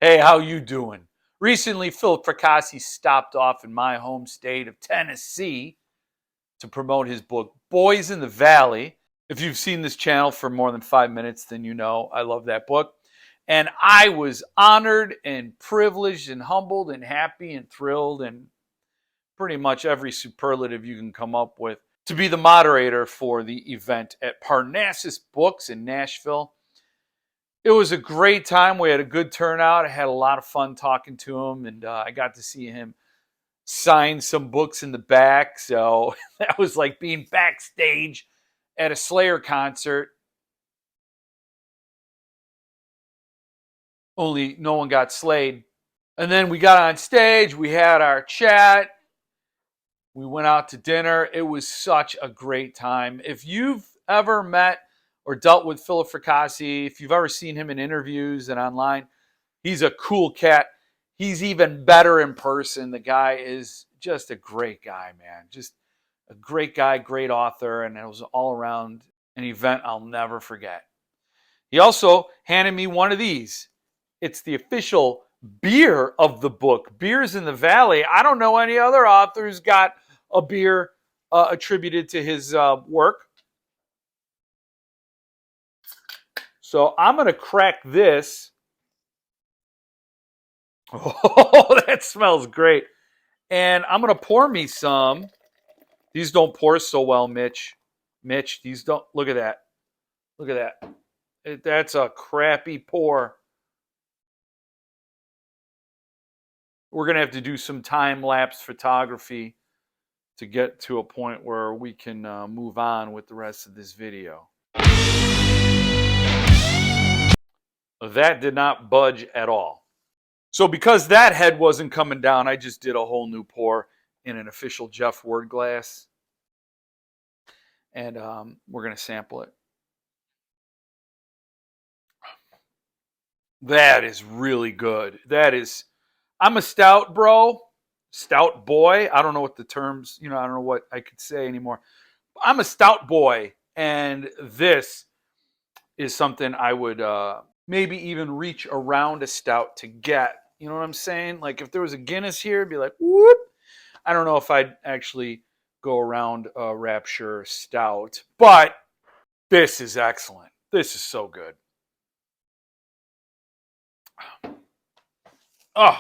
Hey, how you doing? Recently, Philip Fracassi stopped off in my home state of Tennessee to promote his book, Boys in the Valley. If you've seen this channel for more than 5 minutes, then you know I love that book. And I was honored and privileged and humbled and happy and thrilled and pretty much every superlative you can come up with to be the moderator for the event at Parnassus Books in Nashville. It was a great time. We had a good turnout. I had a lot of fun talking to him, and I got to see him sign some books in the back. So that was like being backstage at a Slayer concert. Only no one got slayed. And then we got on stage. We had our chat. We went out to dinner. It was such a great time. If you've ever met or dealt with Philip Fracassi, if you've ever seen him in interviews and online, he's a cool cat. He's even better in person. The guy is just a great guy, man. Just a great guy, great author, and it was all around an event I'll never forget. He also handed me one of these. It's the official beer of the book, Beers in the Valley. I don't know any other author who's got a beer attributed to his work. So I'm going to crack this. Oh, that smells great. And I'm going to pour me some. These don't pour so well, Mitch. Mitch, these don't. Look at that. Look at that. That's a crappy pour. We're going to have to do some time-lapse photography to get to a point where we can move on with the rest of this video. That did not budge at all. So because that head wasn't coming down, I just did a whole new pour in an official Jeff Word glass. And we're going to sample it. That is really good. I'm a stout bro, stout boy. I don't know what the terms, I don't know what I could say anymore. I'm a stout boy, and this is something I would maybe even reach around a stout to get. You know what I'm saying? Like if there was a Guinness here, it'd be like, whoop. I don't know if I'd actually go around a Rapture stout, but this is excellent. This is so good. Oh,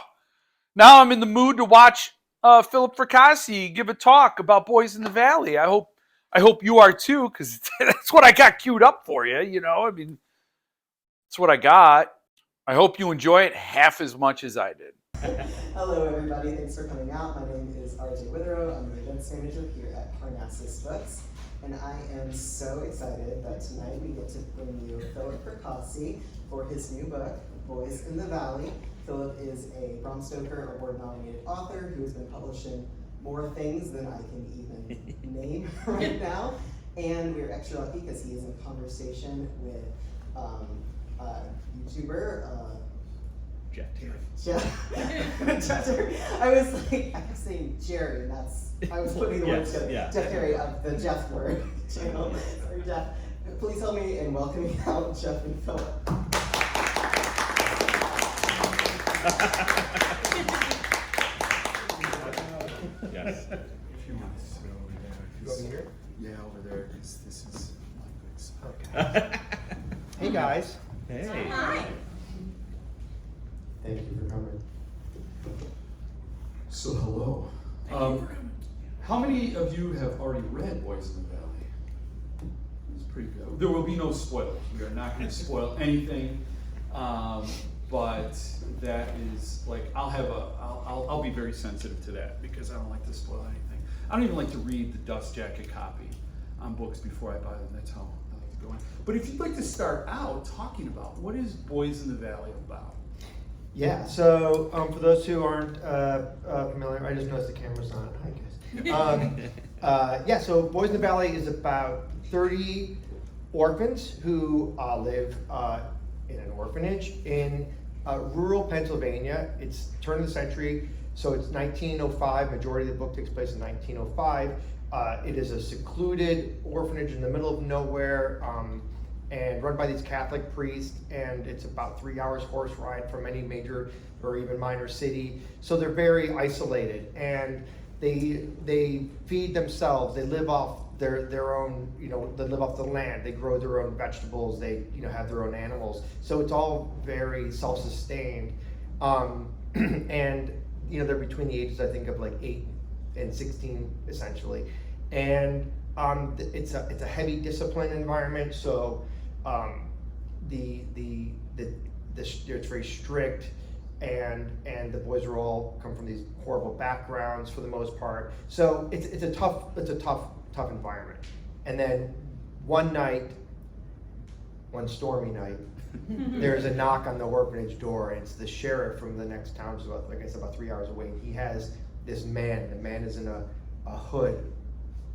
now I'm in the mood to watch Philip Fracassi give a talk about Boys in the Valley. I hope you are too, because that's what I got queued up for you. I mean, that's what I got. I hope you enjoy it half as much as I did. Hello, everybody. Thanks for coming out. My name is RJ Witherow. I'm the events manager here at Parnassus Books, and I am so excited that tonight we get to bring you Philip Fracassi for his new book, Boys in the Valley. Philip is a Bram Stoker award-nominated author who has been publishing more things than I can even name right now, and we're extra lucky because he is in conversation with YouTuber Jeff Terry. Jeff Terry. I kept saying Jerry, and I was putting the words together. Yeah. Jeff Terry of the Jeff Word channel. Sorry, Jeff. Please help me in welcoming out Jeff and Philip. Yes. If you want to sit over there. You over here? Yeah, over there, because this is my good spot. Okay. Hey guys. Hey. Hi. Thank you for coming. So, hello. How many of you have already read Boys in the Valley? It's pretty good. There will be no spoilers. We are not going to spoil anything. But that is I'll be very sensitive to that because I don't like to spoil anything. I don't even like to read the dust jacket copy on books before I buy them. That's how I like to go in. But if you'd like to start out talking about what is Boys in the Valley about? Yeah, so for those who aren't familiar, I just noticed the camera's on. Hi, guys. So Boys in the Valley is about 30 orphans who live in an orphanage in rural Pennsylvania. It's turn of the century, so it's 1905. Majority of the book takes place in 1905. It is a secluded orphanage in the middle of nowhere. and run by these Catholic priests, and it's about 3 hours horse ride from any major or even minor city. So they're very isolated, and they feed themselves. They live off their own, they live off the land. They grow their own vegetables. They have their own animals. So it's all very self-sustained, and they're between the ages, I think, of like 8 and 16 essentially, and it's a heavy discipline environment. So it's very strict, and the boys are all come from these horrible backgrounds for the most part. So it's a tough environment. And then one stormy night, there's a knock on the orphanage door, and it's the sheriff from the next town, so like I said, about 3 hours away. He has this man. The man is in a hood,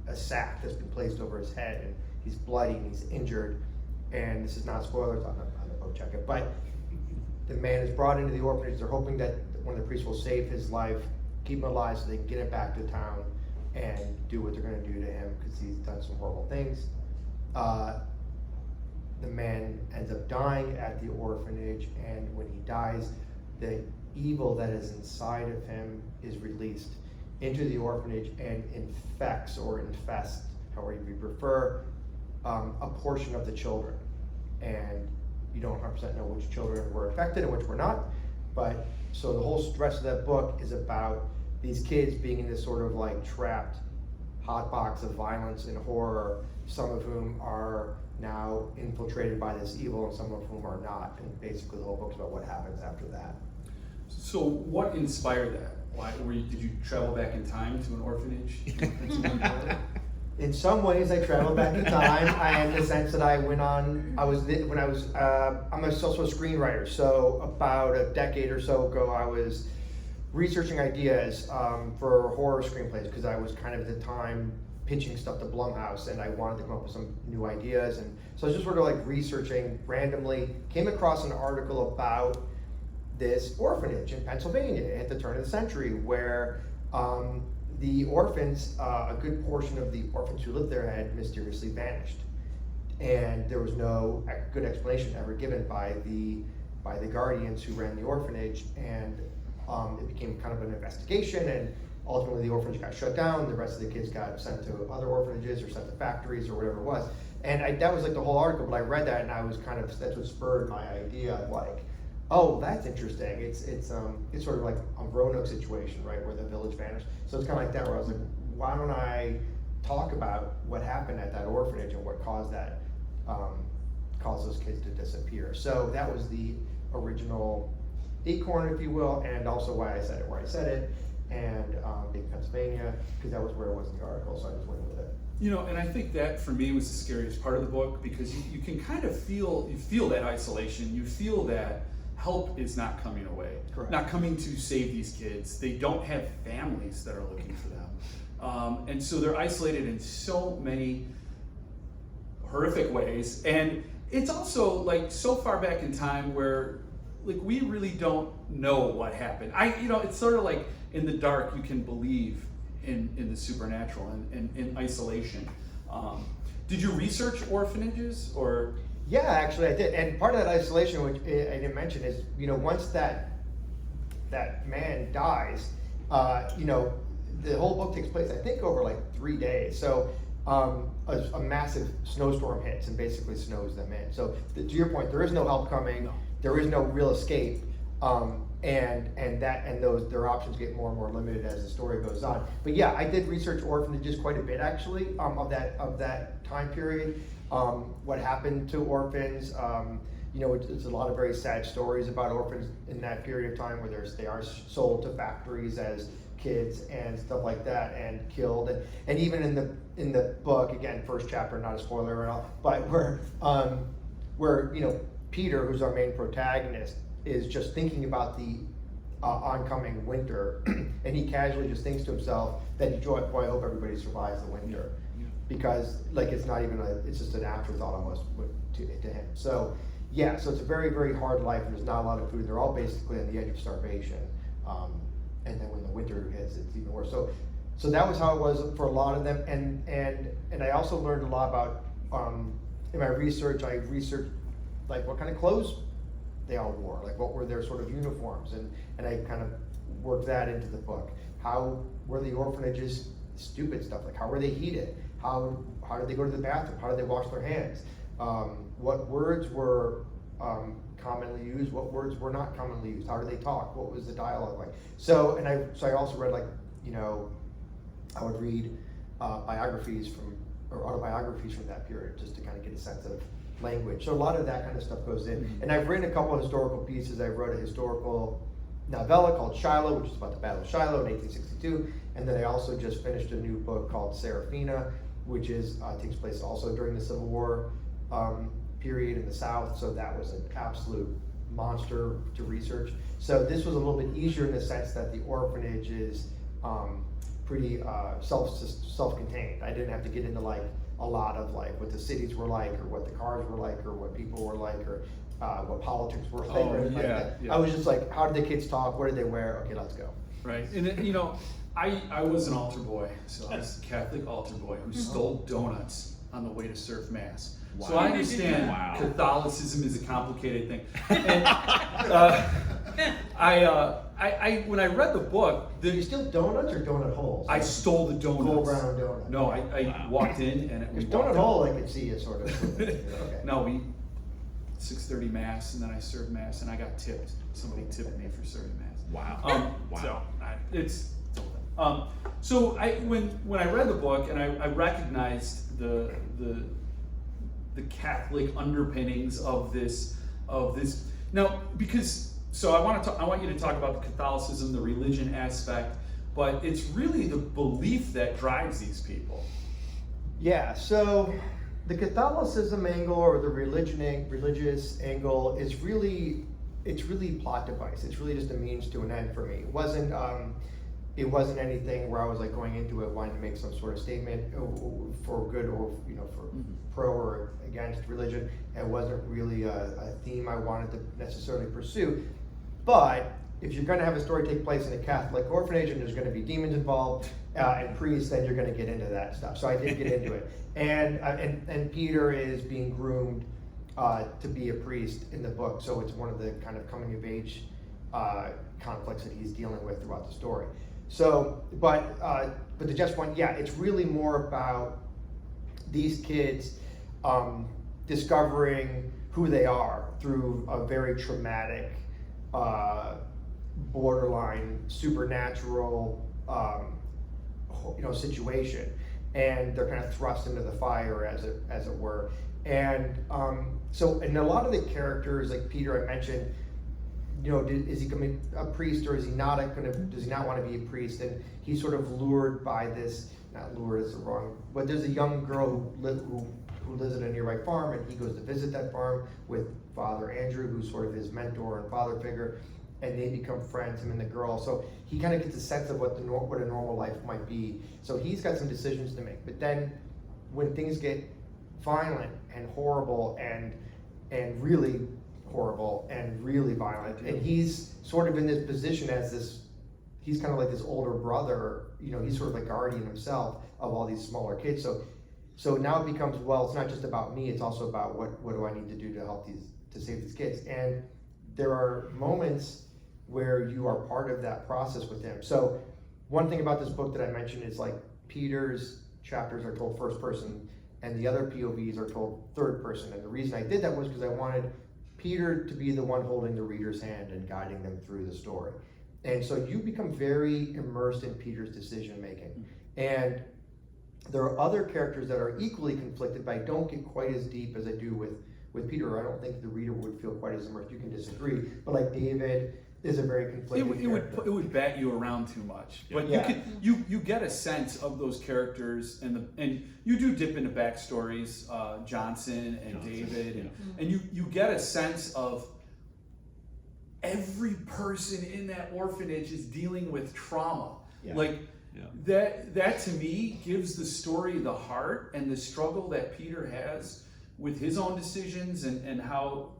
a sack that's been placed over his head, and he's bloody and he's injured. And this is not spoilers, I'm not going to check it, but the man is brought into the orphanage. They're hoping that one of the priests will save his life, keep him alive, so they can get him back to town and do what they're going to do to him, because he's done some horrible things. The man ends up dying at the orphanage, and when he dies, the evil that is inside of him is released into the orphanage and infects or infests, however you prefer, a portion of the children. And you don't 100% know which children were affected and which were not. But so the whole rest of that book is about these kids being in this sort of like trapped hot box of violence and horror, some of whom are now infiltrated by this evil and some of whom are not. And basically the whole book's about what happens after that. So what inspired that? Did you travel back in time to an orphanage? In some ways, I traveled back in time, in the sense that I'm also a screenwriter. So about a decade or so ago, I was researching ideas for horror screenplays, because I was kind of at the time pitching stuff to Blumhouse, and I wanted to come up with some new ideas. And so I was just sort of like researching randomly, came across an article about this orphanage in Pennsylvania at the turn of the century, where the orphans, a good portion of the orphans who lived there had mysteriously vanished. And there was no good explanation ever given by the guardians who ran the orphanage. And it became kind of an investigation, and ultimately the orphanage got shut down. The rest of the kids got sent to other orphanages or sent to factories or whatever it was. And that was like the whole article, but I read that and I was that's what spurred my idea of like, oh, that's interesting. It's sort of like a Roanoke situation, right, where the village vanished. So it's kind of like that, where I was like, why don't I talk about what happened at that orphanage and what caused that, caused those kids to disappear. So that was the original acorn, if you will, and also why I said it where I said it, and being Pennsylvania, because that was where it was in the article, so I just went with it. And I think that for me was the scariest part of the book, because you can kind of feel that isolation, you feel that help is not coming away. Correct. Not coming to save these kids. They don't have families that are looking for them. And so they're isolated in so many horrific ways. And it's also like so far back in time where like we really don't know what happened. It's sort of like in the dark you can believe in the supernatural and in isolation. Did you research orphanages or? Yeah, actually I did. And part of that isolation, which I didn't mention, is, once that man dies, the whole book takes place, I think, over like 3 days. So a massive snowstorm hits and basically snows them in. So to your point, there is no help coming. No. There is no real escape. And their options get more and more limited as the story goes on. But yeah, I did research orphanages quite a bit, actually, of that time period. What happened to orphans? It's a lot of very sad stories about orphans in that period of time, where they are sold to factories as kids and stuff like that, and killed. And even in the book, again, first chapter, not a spoiler at all, but where Peter, who's our main protagonist, is just thinking about the oncoming winter, and he casually just thinks to himself that, boy, I hope everybody survives the winter, because like it's not even it's just an afterthought almost to him. So yeah, so it's a very, very hard life, and there's not a lot of food. They're all basically on the edge of starvation, and then when the winter hits, it's even worse. So that was how it was for a lot of them, and I also learned a lot about in my research, I researched like what kind of clothes they all wore, like what were their sort of uniforms, and I kind of worked that into the book. How were the orphanages, stupid stuff, like how were they heated? How did they go to the bathroom? How did they wash their hands? What words were commonly used? What words were not commonly used? How did they talk? What was the dialogue like? So I also read, like, you know, I would read biographies or autobiographies from that period, just to kind of get a sense of language. So a lot of that kind of stuff goes in. Mm-hmm. And I've written a couple of historical pieces. I wrote a historical novella called Shiloh, which is about the Battle of Shiloh in 1862. And then I also just finished a new book called Seraphina, which takes place also during the Civil War period in the South. So that was an absolute monster to research. So this was a little bit easier in the sense that the orphanage is pretty self-contained. I didn't have to get into like a lot of like what the cities were like, or what the cars were like, or what people were like, or what politics were like. Oh, or anything like yeah, that. yeah. I was just like, how did the kids talk? What did they wear? Okay, let's go. Right, and then, you know, I was an altar boy, so I was a Catholic altar boy who stole donuts on the way to serve mass. So I understand Wow. Catholicism is a complicated thing. And, I when I read the book, Did you steal donuts or donut holes? I stole the donuts. Cool brown donut. No, I Wow. walked in and we Because walked donut out. hole, I could see it sort of. Okay. No, we 6:30 mass, and then I served mass, and I got tipped. Somebody tipped me for serving mass. Wow. Wow. So so when I read the book and I recognized the Catholic underpinnings of this now, because I want you to talk about the Catholicism, the religion aspect, but it's really the belief that drives these people. Yeah, so the Catholicism angle or the religious angle is really, it's really plot device. It's really just a means to an end for me. It wasn't anything where I was like going into it wanting to make some sort of statement for good or, you know, for pro or against religion. It wasn't really a theme I wanted to necessarily pursue. But if you're going to have a story take place in a Catholic orphanage and there's going to be demons involved and priests, then you're going to get into that stuff. So I did get into it. And Peter is being groomed to be a priest in the book. So it's one of the kind of coming of age conflicts that he's dealing with throughout the story. So, but to Jeff's point, yeah, it's really more about these kids discovering who they are through a very traumatic, borderline supernatural, situation, and they're kind of thrust into the fire, as it were. And and a lot of the characters, like Peter, I mentioned, you know, is he going to be a priest or is he not does he not want to be a priest? And he's sort of lured by this, not lured is the wrong, but there's a young girl who lives at a nearby farm, and he goes to visit that farm with Father Andrew, who's sort of his mentor and father figure, and they become friends, him and the girl. So he kind of gets a sense of what a normal life might be. So he's got some decisions to make. But then when things get violent and horrible and really horrible and really violent, and he's sort of in this position as this, he's kind of like this older brother, you know, he's sort of like guardian himself of all these smaller kids. So now it becomes, well, it's not just about me, it's also about what do I need to do to save these kids. And there are moments where you are part of that process with him. So one thing about this book that I mentioned is like Peter's chapters are told first person and the other POVs are told third person. And the reason I did that was because I wanted Peter to be the one holding the reader's hand and guiding them through the story. And so you become very immersed in Peter's decision making. And there are other characters that are equally conflicted, but I don't get quite as deep as I do with Peter. I don't think the reader would feel quite as immersed. You can disagree, but like David is a very conflicted character. It would bat you around too much. But Yeah. you get a sense of those characters, and you do dip into backstories, Johnson and David, and you get a sense of every person in that orphanage is dealing with trauma. Yeah. Like that to me gives the story the heart and the struggle that Peter has with his own decisions, and how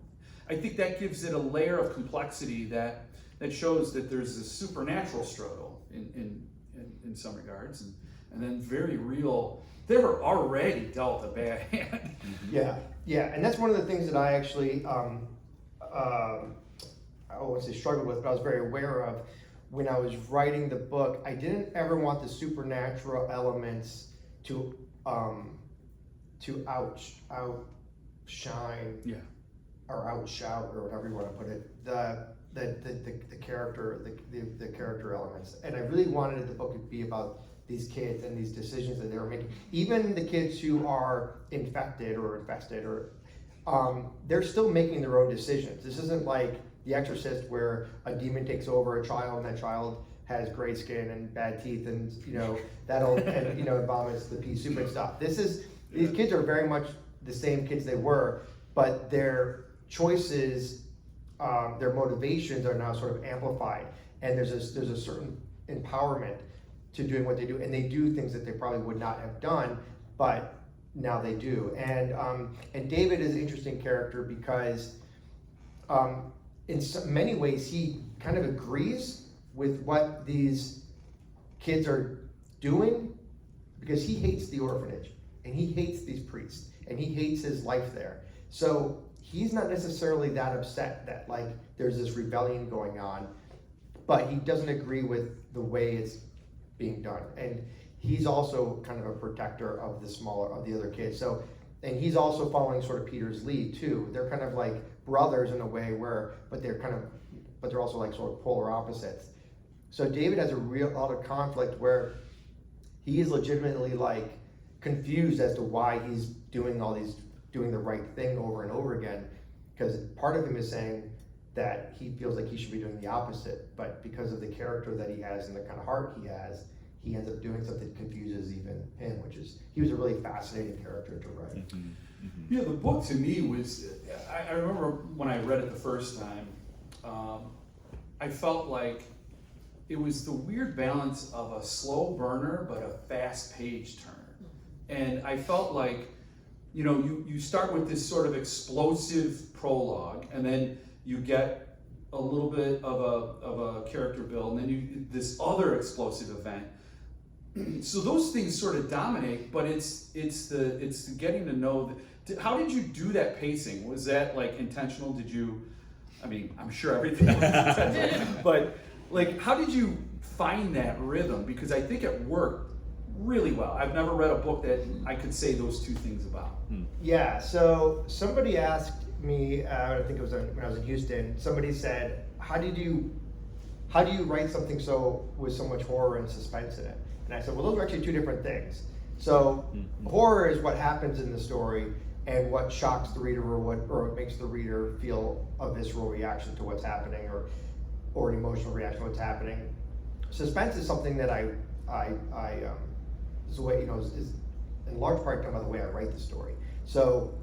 I think that gives it a layer of complexity that shows that there's a supernatural struggle in some regards, and then very real. They were already dealt a bad hand. Yeah, Yeah, and that's one of the things that I actually, I won't say struggled with, but I was very aware of when I was writing the book. I didn't ever want the supernatural elements to outshine Yeah. or outshout or whatever you want to put it, the character elements. And I really wanted the book to be about these kids and these decisions that they were making. Even the kids who are infected or infested, or they're still making their own decisions. This isn't like The Exorcist, where a demon takes over a child and that child has gray skin and bad teeth, and and vomits the pea soup and stuff. These kids are very much the same kids they were, but their choices, their motivations are now sort of amplified, and there's a certain empowerment to doing what they do, and they do things that they probably would not have done, but now they do. And David is an interesting character because in many ways he kind of agrees with what these kids are doing, because he hates the orphanage and he hates these priests and he hates his life there. So he's not necessarily that upset that like there's this rebellion going on, but he doesn't agree with the way it's being done. And he's also kind of a protector of the other kids. So, and he's also following sort of Peter's lead too. They're kind of like brothers in a way but they're also like sort of polar opposites. So David has a lot of conflict where he is legitimately like confused as to why he's doing the right thing over and over again, because part of him is saying that he feels like he should be doing the opposite, but because of the character that he has and the kind of heart he has, he ends up doing something that confuses even him, he was a really fascinating character to write. Mm-hmm. Mm-hmm. Yeah, the book to me was, I remember when I read it the first time, I felt like it was the weird balance of a slow burner but a fast page turner. And I felt like, you start with this sort of explosive prologue, and then you get a little bit of a character build, and then this other explosive event. So those things sort of dominate, but it's the getting to know. How did you do that pacing? Was that like intentional? I'm sure everything was intentional, but like, how did you find that rhythm? Because I think it worked really well. I've never read a book that I could say those two things about. Yeah, so somebody asked me, I think it was when I was in Houston, somebody said, how do you write something with so much horror and suspense in it? And I said, well, those are actually two different things. So horror is what happens in the story and what shocks the reader, or what makes the reader feel a visceral reaction to what's happening, or an emotional reaction to what's happening. Suspense is something that is the way, is in large part done by the way I write the story. So,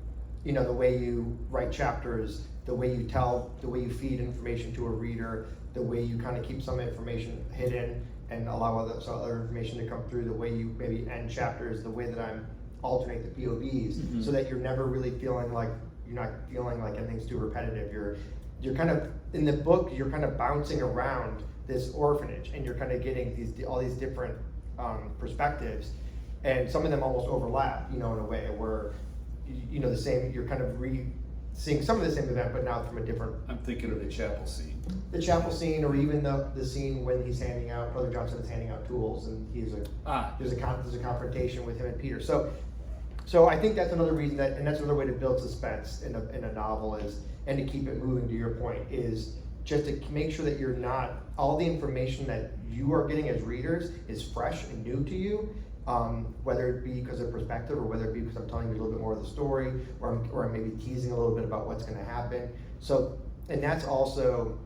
the way you write chapters, the way you feed information to a reader, the way you kind of keep some information hidden and allow other information to come through, the way you maybe end chapters, the way that I alternate the POVs, so that you're never really feeling like anything's too repetitive. You're kind of, in the book, you're kind of bouncing around this orphanage, and you're kind of getting all these different perspectives, and some of them almost overlap, in a way where, the same, you're kind of seeing some of the same event, but now from a different. I'm thinking of the chapel scene. The chapel scene, or even the scene when he's Brother Johnson is handing out tools, and there's a confrontation with him and Peter. So I think that's another reason and that's another way to build suspense in a novel and to keep it moving, to your point, is just to make sure that you're not, all the information that you are getting as readers is fresh and new to you, whether it be because of perspective, or whether it be because I'm telling you a little bit more of the story, or I'm maybe teasing a little bit about what's going to happen. So, and that's also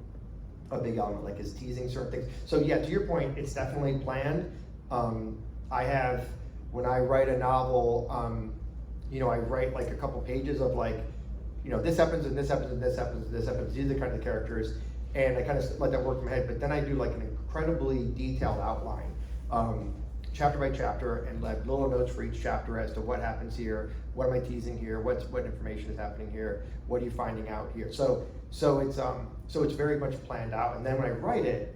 a big element, like is teasing certain things. So yeah, to your point, it's definitely planned. When I write a novel, I write like a couple pages of like, this happens and this happens and this happens and this happens. These are the kind of characters, and I kind of let that work in my head. But then I do like an incredibly detailed outline, chapter by chapter, and like little notes for each chapter as to what happens here, what am I teasing here, what information is happening here, what are you finding out here. So it's very much planned out. And then when I write it,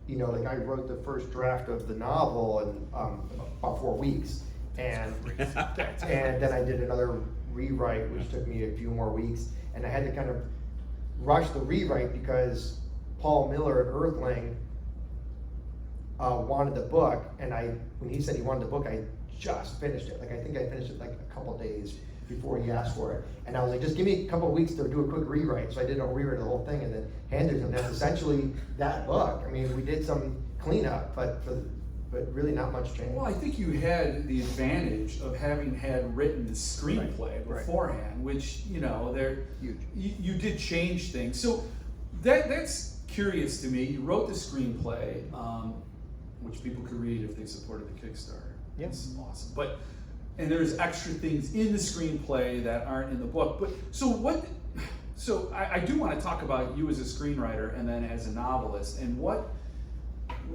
like I wrote the first draft of the novel in about 4 weeks, and then I did another rewrite, which took me a few more weeks, and I had to kind of rush the rewrite because Paul Miller at Earthling wanted the book, and when he said he wanted the book, I just finished it. Like, I think I finished it like a couple days before he asked for it, and I was like, just give me a couple of weeks to do a quick rewrite. So I did a rewrite of the whole thing and then handed it to him. That's essentially that book. I mean, we did some cleanup, but really not much change. Well, I think you had the advantage of having had written the screenplay Right. beforehand, which, you know, Huge. you did change things. So that's curious to me. You wrote the screenplay, which people could read if they supported the Kickstarter. Yeah. It's awesome. And there's extra things in the screenplay that aren't in the book. But so I do want to talk about you as a screenwriter and then as a novelist, and what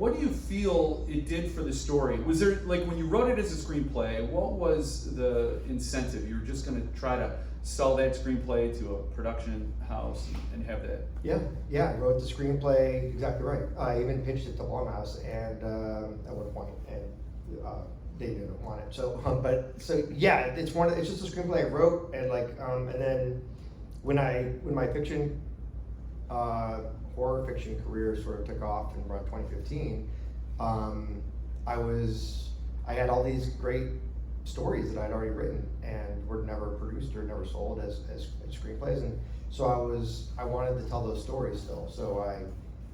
do you feel it did for the story? Was there, like, when you wrote it as a screenplay, what was the incentive? You were just going to try to sell that screenplay to a production house and have that? Yeah, I wrote the screenplay, exactly right. I even pitched it to Blumhouse and at one point, and they didn't want it. So, yeah, it's just a screenplay I wrote, and and then when my fiction, horror fiction career sort of took off in around 2015, I had all these great stories that I'd already written and were never produced or never sold as screenplays, and so I wanted to tell those stories still. So I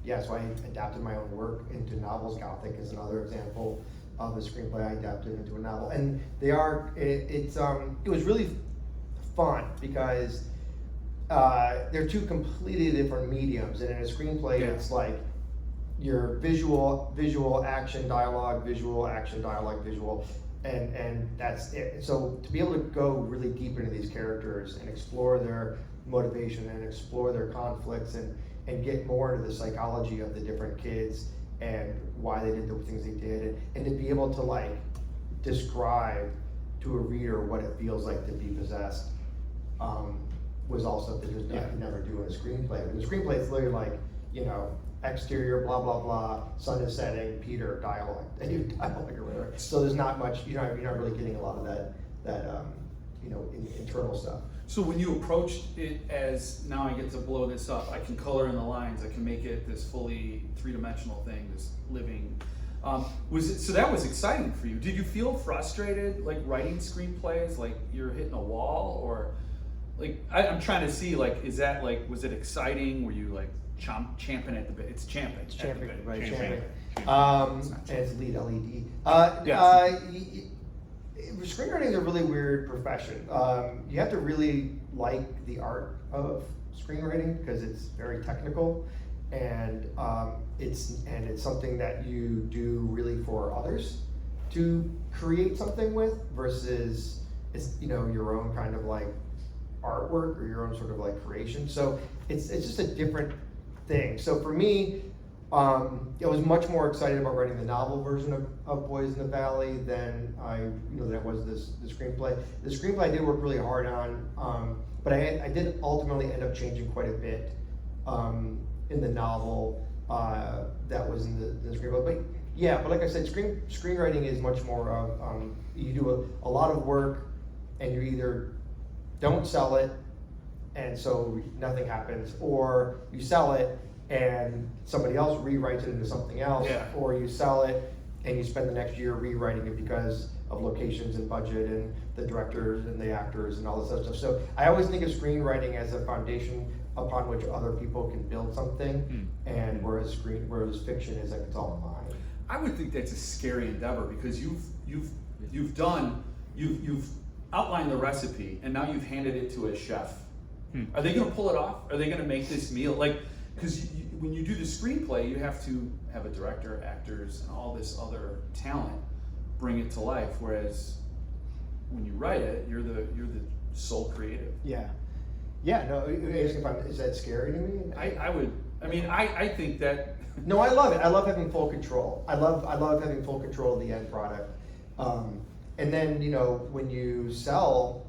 adapted my own work into novels. Gothic is another example of a screenplay I adapted into a novel, and it was really fun because they're two completely different mediums, and in a screenplay it's like your visual action dialogue, visual action dialogue, visual, and that's it. So to be able to go really deep into these characters and explore their motivation and explore their conflicts and get more into the psychology of the different kids and why they did the things they did, and to be able to like describe to a reader what it feels like to be possessed was all something that I could never do in a screenplay. In a screenplay, it's literally like, exterior, blah, blah, blah, sun is setting, Peter, dialogue, or whatever. So there's not much, you're not really getting a lot of that internal stuff. So when you approached it as, now I get to blow this up, I can color in the lines, I can make it this fully three-dimensional thing, this living, so that was exciting for you. Did you feel frustrated, like, writing screenplays, like you're hitting a wall, or, like, I'm trying to see, like, is that, like, was it exciking? Were you, like, champing at the bit? It's champing. It's champing, right? Champing. And it's lead LED. Screenwriting is a really weird profession. You have to really like the art of screenwriting because it's very technical, and it's something that you do really for others to create something with, versus it's your own kind of like artwork or your own sort of like creation. So it's just a different thing. So for me, I was much more excited about writing the novel version of Boys in the Valley than I was the screenplay. The screenplay I did work really hard on, but I did ultimately end up changing quite a bit in the novel that was in the screenplay. But like I said, screenwriting is much more of you do a lot of work, and you either don't sell it, and so nothing happens, or you sell it and somebody else rewrites it into something else, or you sell it and you spend the next year rewriting it because of locations and budget and the directors and the actors and all this other stuff. So I always think of screenwriting as a foundation upon which other people can build something, and whereas fiction is like it's all mine. I would think that's a scary endeavor because you've outlined the recipe and now you've handed it to a chef. Are they going to pull it off? Are they going to make this meal? Like, because when you do the screenplay, you have to have a director, actors, and all this other talent bring it to life. Whereas when you write it, you're the sole creative. Yeah. No, is that scary to me? I think that. No, I love it. I love having full control. I love having full control of the end product. And then when you sell.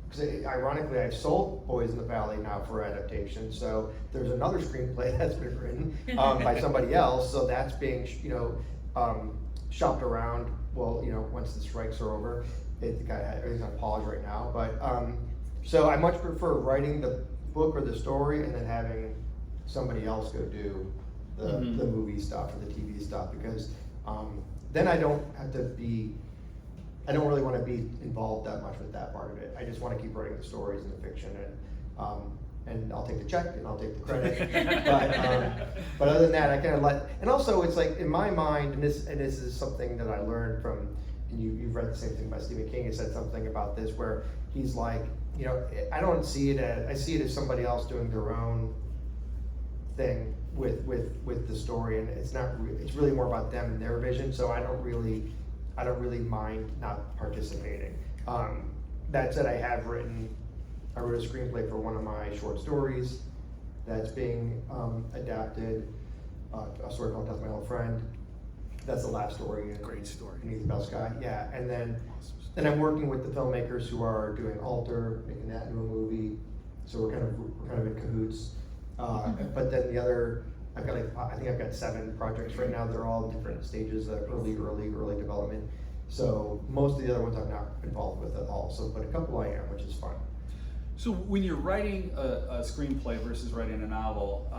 Because ironically, I've sold Boys in the Valley now for adaptation. So there's another screenplay that's been written by somebody else. So that's being, shopped around. Well, once the strikes are over, everything's on pause right now. But So I much prefer writing the book or the story and then having somebody else go do the movie stuff or the TV stuff, because then I don't really want to be involved that much with that part of it. I just want to keep writing the stories and the fiction, and I'll take the check and I'll take the credit. But other than that, I kind of and also it's like in my mind, and this is something that I learned from, and you've read the same thing by Stephen King. He said something about this where he's like, I don't see it as, I see it as somebody else doing their own thing with the story, and it's really more about them and their vision. So I don't really mind not participating. That said, I wrote a screenplay for one of my short stories that's being adapted, a story called That's My Old Friend. That's the last story. Great story. Beneath the Bell Sky, yeah. And then I'm working with the filmmakers who are doing Alter, making that into a movie. So we're kind of in cahoots. But then the other, I think I've got 7 projects right now. They're all in different stages of early development. So most of the other ones I'm not involved with at all. But a couple I am, which is fun. So when you're writing a screenplay versus writing a novel,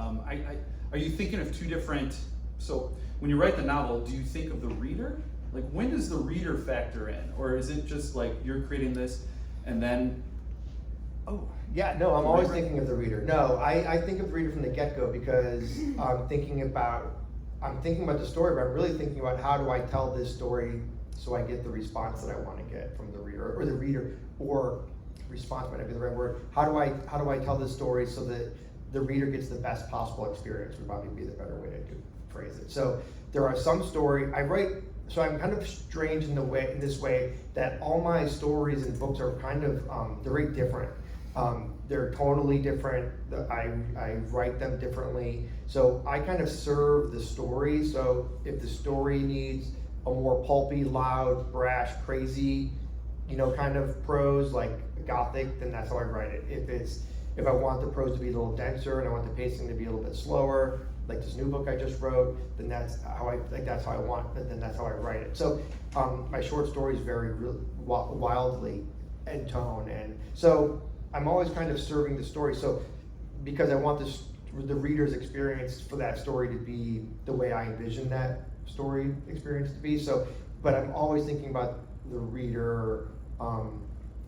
are you thinking of two different? So when you write the novel, do you think of the reader? Like, when does the reader factor in, or is it just like you're creating this, and then? Oh. Yeah, no, I'm always thinking of the reader. No, I think of the reader from the get-go, because I'm thinking about the story, but I'm really thinking about how do I tell this story so I get the response that I want to get from the reader, or response might not be the right word. How do I tell this story so that the reader gets the best possible experience, would probably be the better way to phrase it. So there are some so I'm kind of strange in this way that all my stories and books are kind of, they're very different. They're totally different. I write them differently. So I kind of serve the story. So if the story needs a more pulpy, loud, brash, crazy, kind of prose, like Gothic, then that's how I write it. If I want the prose to be a little denser and I want the pacing to be a little bit slower, like this new book I just wrote, then that's how I want, then that's how I write it. So my short stories vary wildly in tone, and so I'm always kind of serving the story. So because I want the reader's experience for that story to be the way I envision that story experience to be. So, but I'm always thinking about the reader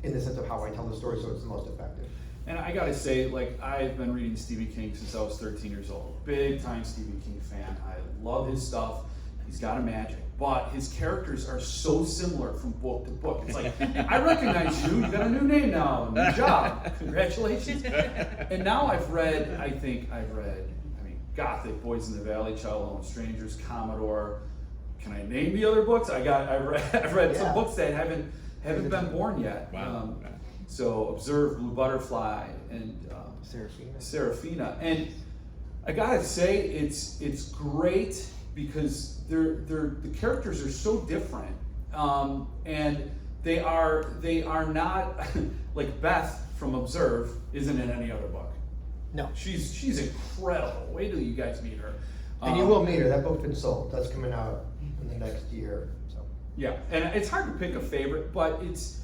in the sense of how I tell the story so it's the most effective. And I gotta say, like, I've been reading Stephen King since I was 13 years old. Big time Stephen King fan. I love his stuff. He's got a magic, but his characters are so similar from book to book. It's like, I recognize you. You got a new name now, new job. Congratulations. And now I've read, Gothic, Boys in the Valley, Child Alone Strangers, Commodore. Can I name the other books? I've read some books that haven't been born yet. Wow. So Observe, Blue Butterfly, and Serafina. And I gotta say, it's great because the characters are so different, and they are not like Beth from Observe isn't in any other book. No, she's incredible. Wait till you guys meet her. And you will meet her. That book's been sold. That's coming out in the next year. So yeah, and it's hard to pick a favorite, but it's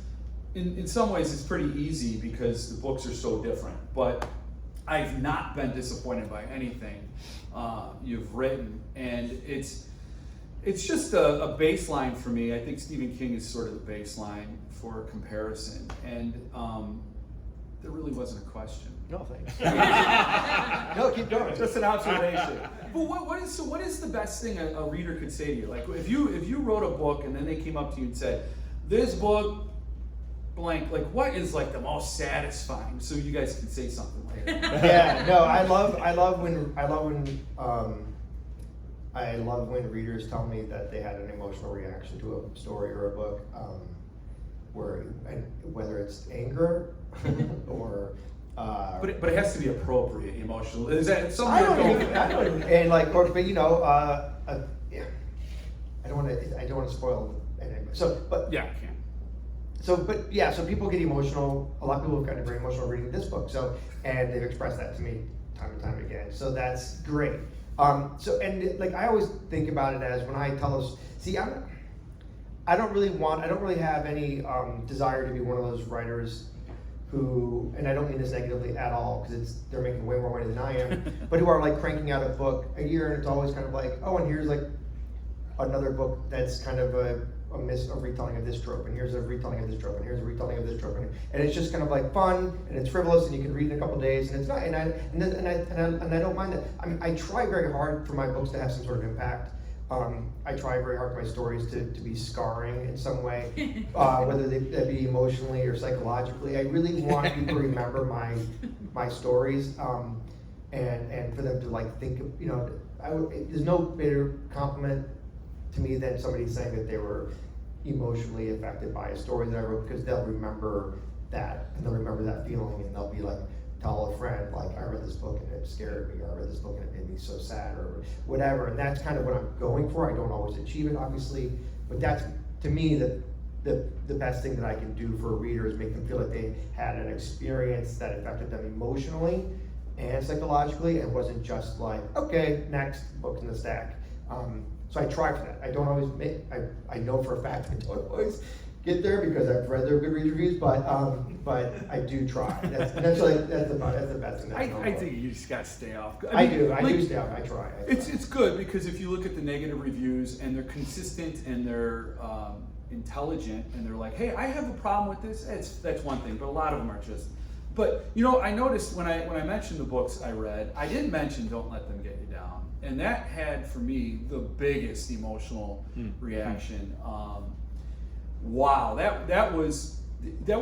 in some ways it's pretty easy because the books are so different. But I've not been disappointed by anything you've written, and it's just a baseline for me. I think Stephen King is sort of the baseline for comparison, and there really wasn't a question. no thanks. No, keep going. Just an observation. But what is the best thing a reader could say to you? Like if you wrote a book and then they came up to you and said, "This book, blank," like what is like the most satisfying? So you guys can say something later. Yeah, no, I love when readers tell me that they had an emotional reaction to a story or a book, whether it's anger or. But it has to be appropriate, emotional. Is that something? I don't even, and like, but yeah, I don't want to spoil anything. So, but yeah, I can. So people get emotional. A lot of people have gotten very emotional reading this book. So, and they've expressed that to me time and time again. So that's great. I always think about it as when I tell us, I don't really have any desire to be one of those writers who, and I don't mean this negatively at all, because they're making way more money than I am, but who are like cranking out a book a year, and it's always kind of like, oh, and here's like another book that's kind of a retelling of this trope, and here's a retelling of this trope, and here's a retelling of this trope, and it's just kind of like fun, and it's frivolous, and you can read in a couple days, and it's not, and I don't mind that. I mean, I try very hard for my books to have some sort of impact. I try very hard for my stories to be scarring in some way, whether they be emotionally or psychologically. I really want people to remember my stories, and for them to like think of, there's no better compliment to me than somebody saying that they were emotionally affected by a story that I wrote, because they'll remember that, and they'll remember that feeling, and they'll be like, tell a friend, like, I read this book and it scared me, or I read this book and it made me so sad, or whatever. And that's kind of what I'm going for. I don't always achieve it, obviously, but that's, to me, the best thing that I can do for a reader is make them feel like they had an experience that affected them emotionally and psychologically, and wasn't just like, okay, next, book in the stack. So I try for that. I don't always I know for a fact I don't always get there, because I've read their Goodreads reviews, but I do try. That's the best thing. I think you just gotta stay off. I do stay off. I try. It's good, because if you look at the negative reviews and they're consistent and they're intelligent and they're like, hey, I have a problem with this, that's one thing, but a lot of them are just. But I noticed when I mentioned the books I read, I didn't mention Don't Let Them Get You Down, and that had for me the biggest emotional reaction. Wow, that was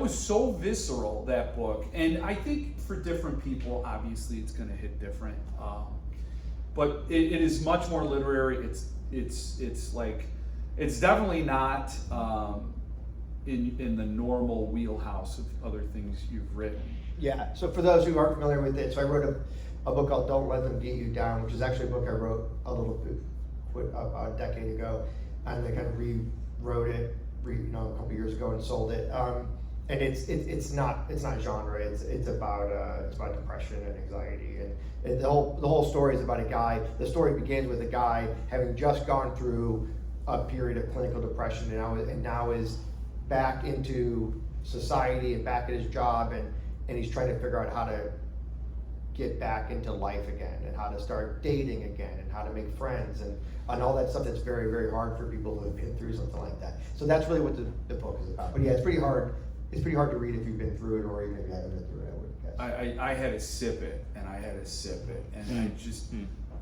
so visceral, that book, and I think for different people, obviously, it's going to hit different. But it is much more literary. It's like, it's definitely not in the normal wheelhouse of other things you've written. Yeah. So for those who aren't familiar with it, so I wrote a book called Don't Let Them Get You Down, which is actually a book I wrote about a decade ago, and I kind of rewrote it a couple years ago and sold it. And it's not genre. It's about depression and anxiety, and the whole story is about a guy. The story begins with a guy having just gone through a period of clinical depression, and now is back into society and back at his job, and he's trying to figure out how to get back into life again, and how to start dating again, and how to make friends, and all that stuff that's very, very hard for people who have been through something like that. So that's really what the book is about. But yeah, it's pretty hard to read if you've been through it, or even if you haven't been through it, I would guess. I had to sip it, and I just,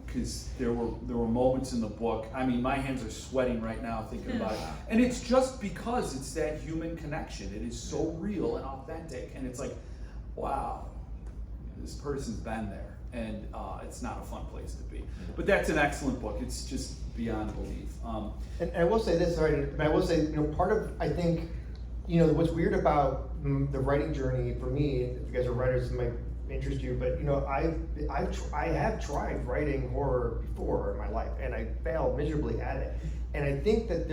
because there were moments in the book, I mean, my hands are sweating right now thinking about it, and it's just because it's that human connection. It is so real and authentic, and it's like, wow, this person's been there, and it's not a fun place to be. But that's an excellent book. It's just beyond belief. And I will say this, sorry, but I will say, part of, I think, what's weird about the writing journey for me, if you guys are writers, it might interest you, but I have tried writing horror before in my life, and I failed miserably at it. And I think that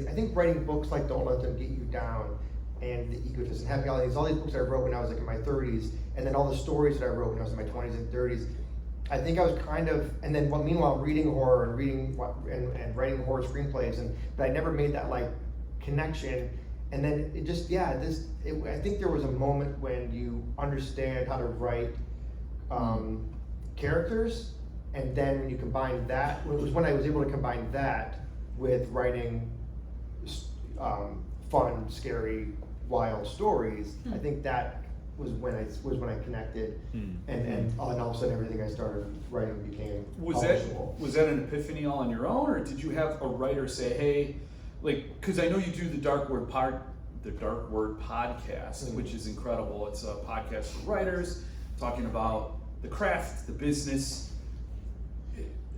I think writing books like Don't Let Them Get You Down, and The Egotist, and Happy Holidays, all these books I wrote when I was like in my 30s, and then all the stories that I wrote when I was in my 20s and 30s, I think I was kind of, and then meanwhile reading horror and and writing horror screenplays, but I never made that like connection. And then it just, I think there was a moment when you understand how to write characters, and then when you combine that, it was when I was able to combine that with writing fun, scary, wild stories. I think that was when I connected, and all of a sudden everything I started writing became publishable. Was that an epiphany all on your own, or did you have a writer say, hey, like, because I know you do the Dark Word podcast, which is incredible. It's a podcast for writers talking about the craft, the business.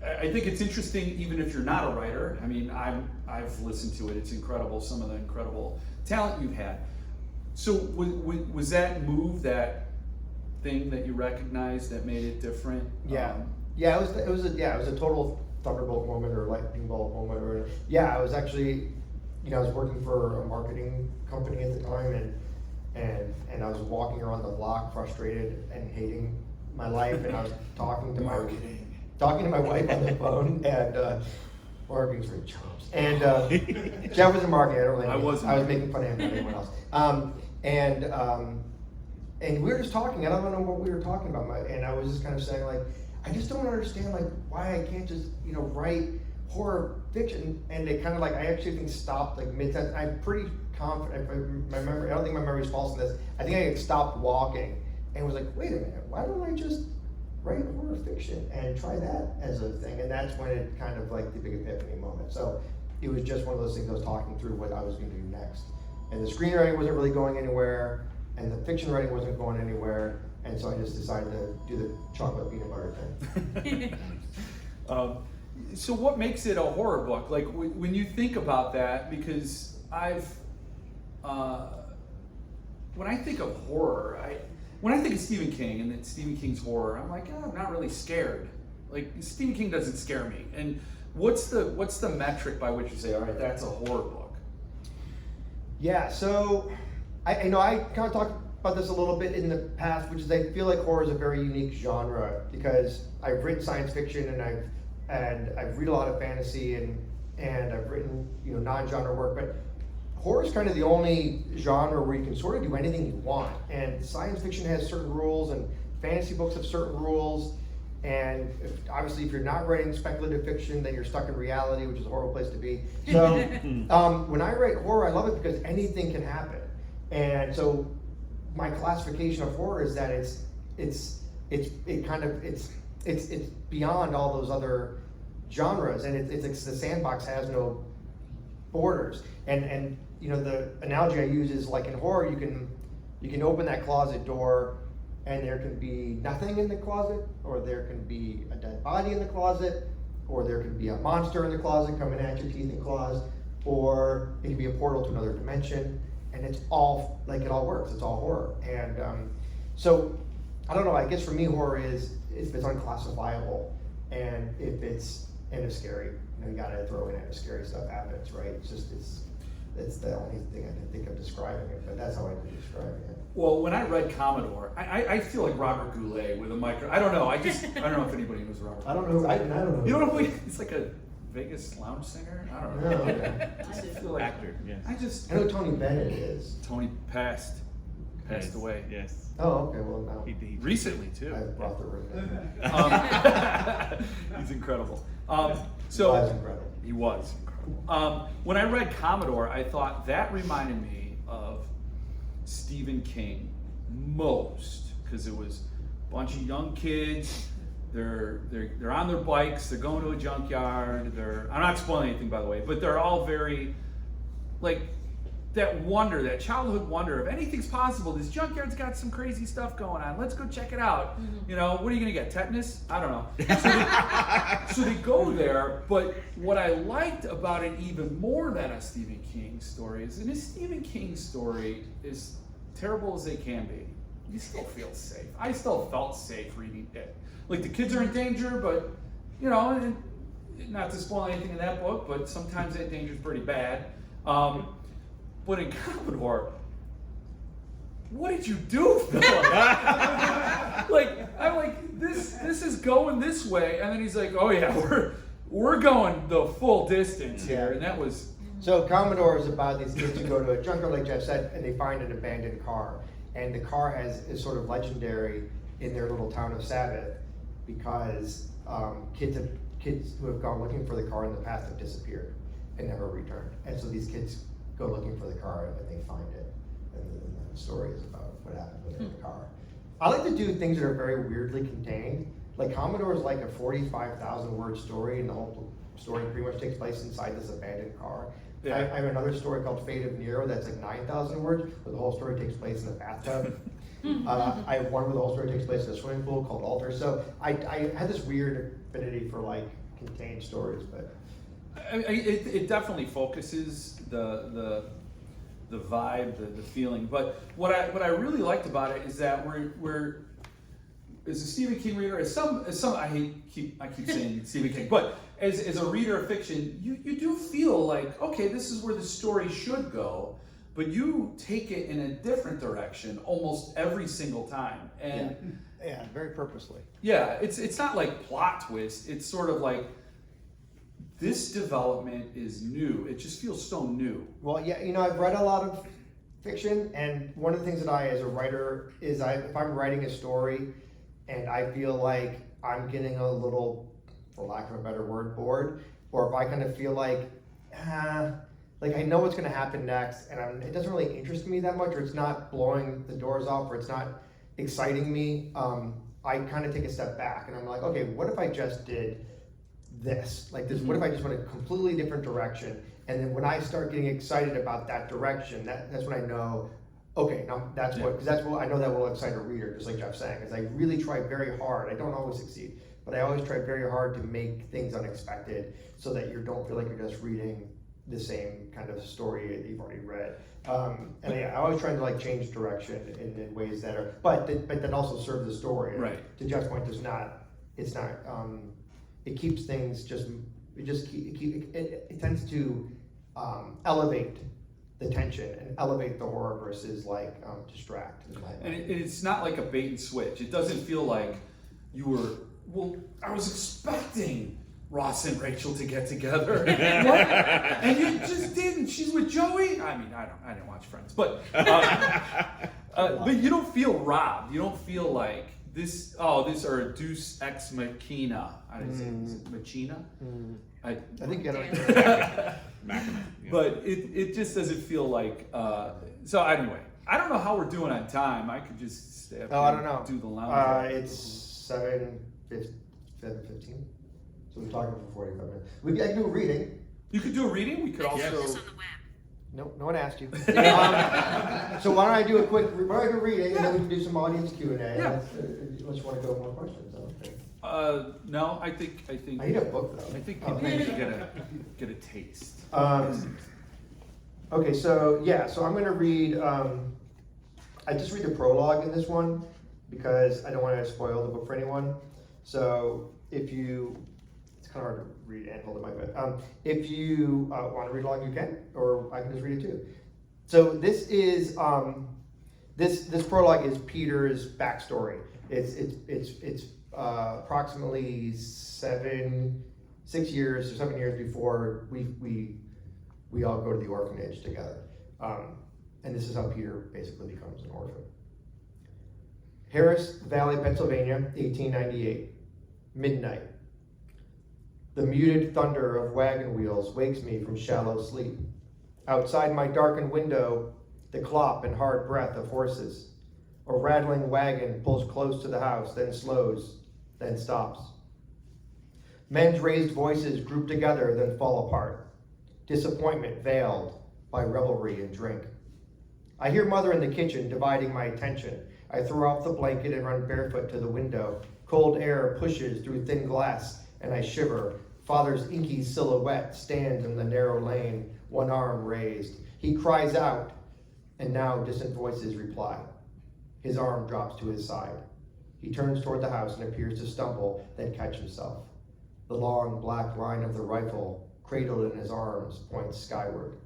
I think it's interesting, even if you're not a writer. I mean, I've listened to it. It's incredible, some of the incredible talent you've had. So was that move, that thing that you recognized that made it different? It was a total thunderbolt moment or lightning bolt moment. I was actually, I was working for a marketing company at the time, and I was walking around the block frustrated and hating my life, and I was talking to my wife on the phone, and marketing's for chumps. And Jeff was in marketing. I was making fun of him and everyone else. and we were just talking. I don't know what we were talking about, and I was just kind of saying like, I just don't understand like why I can't just write horror fiction. And they kind of like I actually think stopped like mid sentence. I'm pretty confident. I don't think my memory is false in this. I think I had stopped walking and was like, wait a minute, why don't I just write horror fiction and try that as a thing? And that's when it kind of like the big epiphany moment. So it was just one of those things I was talking through what I was going to do next. And the screenwriting wasn't really going anywhere, and the fiction writing wasn't going anywhere, and so I just decided to do the chocolate peanut butter thing. So what makes it a horror book? Like when you think about that, because when I think of horror, when I think of Stephen King and then Stephen King's horror, I'm like, I'm not really scared. Like Stephen King doesn't scare me. And what's the metric by which you say, all right, that's a horror book? Yeah, so I kind of talked about this a little bit in the past, which is I feel like horror is a very unique genre because I've written science fiction and I've read a lot of fantasy and I've written non-genre work, but horror is kind of the only genre where you can sort of do anything you want. And science fiction has certain rules, and fantasy books have certain rules. And obviously, if you're not writing speculative fiction, then you're stuck in reality, which is a horrible place to be. So when I write horror, I love it because anything can happen. And so my classification of horror is that it's beyond all those other genres, and it's the sandbox has no borders. And the analogy I use is like in horror, you can open that closet door, and there can be nothing in the closet, or there can be a dead body in the closet, or there can be a monster in the closet coming at your teeth and claws, or it can be a portal to another dimension, and it's all like it all works. It's all horror, and so I don't know. I guess for me, horror is if it's unclassifiable, and if it's scary. You gotta throw in it. Scary stuff happens, right? It's the only thing I can think of describing it, but that's how I'd be describing it. Well, when I read Commodore, I feel like Robert Goulet with a micro. I don't know. I don't know if anybody knows Robert. I don't know. I don't know. You don't know who he's like a Vegas lounge singer. I don't know. No, okay. I just feel like Actor, yes. I know Tony Bennett is. Tony passed Yes, away. Yes. Oh, okay. Well, now He Recently too. I brought the room down. He's incredible. That's incredible. He was incredible. When I read Commodore, I thought that reminded me of Stephen King most, because it was a bunch of young kids. They're on their bikes. They're going to a junkyard. I'm not spoiling anything, by the way, but they're all very like that wonder, that childhood wonder of anything's possible. This junkyard's got some crazy stuff going on. Let's go check it out. What are you gonna get? Tetanus? I don't know. So they go there, but what I liked about it even more than a Stephen King story is, in a Stephen King story, as terrible as they can be, you still feel safe. I still felt safe reading it. Like the kids are in danger, but and not to spoil anything in that book, but sometimes that danger is pretty bad. But in Commodore, what did you do, Philip? I'm like, this is going this way, and then he's like, oh yeah, we're going the full distance here, and that was. So Commodore is about these kids who go to a junkyard, like Jeff said, and they find an abandoned car, and the car is sort of legendary in their little town of Sabbath because kids who have gone looking for the car in the past have disappeared and never returned, and so these kids go looking for the car and they find it, and the story is about what happened with the car. I like to do things that are very weirdly contained. Like Commodore is like a 45,000 word story, and the whole story pretty much takes place inside this abandoned car. Yeah. I have another story called Fate of Nero that's like 9,000 words, where the whole story takes place in a bathtub. I have one where the whole story takes place in a swimming pool called Alter. So I had this weird affinity for like contained stories, but It definitely focuses the vibe, the feeling. But what I really liked about it is that we're as a Stephen King reader, as some I keep saying Stephen King, but as a reader of fiction, you do feel like, okay, this is where the story should go, but you take it in a different direction almost every single time. And yeah, very purposely. yeah, it's not like plot twist. It's sort of like, this development is new. It just feels so new. Well, yeah, I've read a lot of fiction, and one of the things that I, as a writer, is if I'm writing a story and I feel like I'm getting a little, for lack of a better word, bored, or if I kind of feel like I know what's going to happen next, and it doesn't really interest me that much, or it's not blowing the doors off, or it's not exciting me, I kind of take a step back, and I'm like, okay, what if I just did this? Like this, what if I just went a completely different direction? And then when I start getting excited about that direction, that's when I know, okay, now that's what I know that will excite a reader, just like Jeff's saying, is I really try very hard. I don't always succeed, but I always try very hard to make things unexpected so that you don't feel like you're just reading the same kind of story that you've already read. And I always try to like change direction in ways that are, but that also serve the story. Right. To Jeff's point, it keeps things it tends to elevate the tension and elevate the horror versus like distract. And it's not like a bait and switch. It doesn't feel like you were, well, I was expecting Ross and Rachel to get together. What? And you just didn't. She's with Joey. I mean, I didn't watch Friends, but you don't feel robbed. You don't feel like this. Oh, this or a Deus ex machina. I didn't say is it machina. I think But it just doesn't feel like. So anyway, I don't know how we're doing on time. I could just stay up I don't know. Do the lounge. It's 7:15. So we're talking for 45 minutes. I can do a reading. You could do a reading. We could also. Nope, no one asked you. So why don't I do a quick reading, and then we can do some audience Q&A. Yeah. Unless you want to go more questions. Okay. No, I think. I need a book though. I think people need to get a taste. Okay, so I'm going to read. I just read the prologue in this one because I don't want to spoil the book for anyone. So it's kind of hard to read and hold the mic, but if you want to read along, you can, or I can just read it too. So this is this prologue is Peter's backstory. It's approximately 7 years before we all go to the orphanage together, and this is how Peter basically becomes an orphan. Harris Valley, Pennsylvania, 1898, midnight. The muted thunder of wagon wheels wakes me from shallow sleep. Outside my darkened window, the clop and hard breath of horses. A rattling wagon pulls close to the house, then slows, then stops. Men's raised voices group together, then fall apart. Disappointment veiled by revelry and drink. I hear Mother in the kitchen dividing my attention. I throw off the blanket and run barefoot to the window. Cold air pushes through thin glass, and I shiver. Father's inky silhouette stands in the narrow lane, one arm raised. He cries out, and now distant voices reply. His arm drops to his side. He turns toward the house and appears to stumble, then catch himself. The long black line of the rifle, cradled in his arms, points skyward.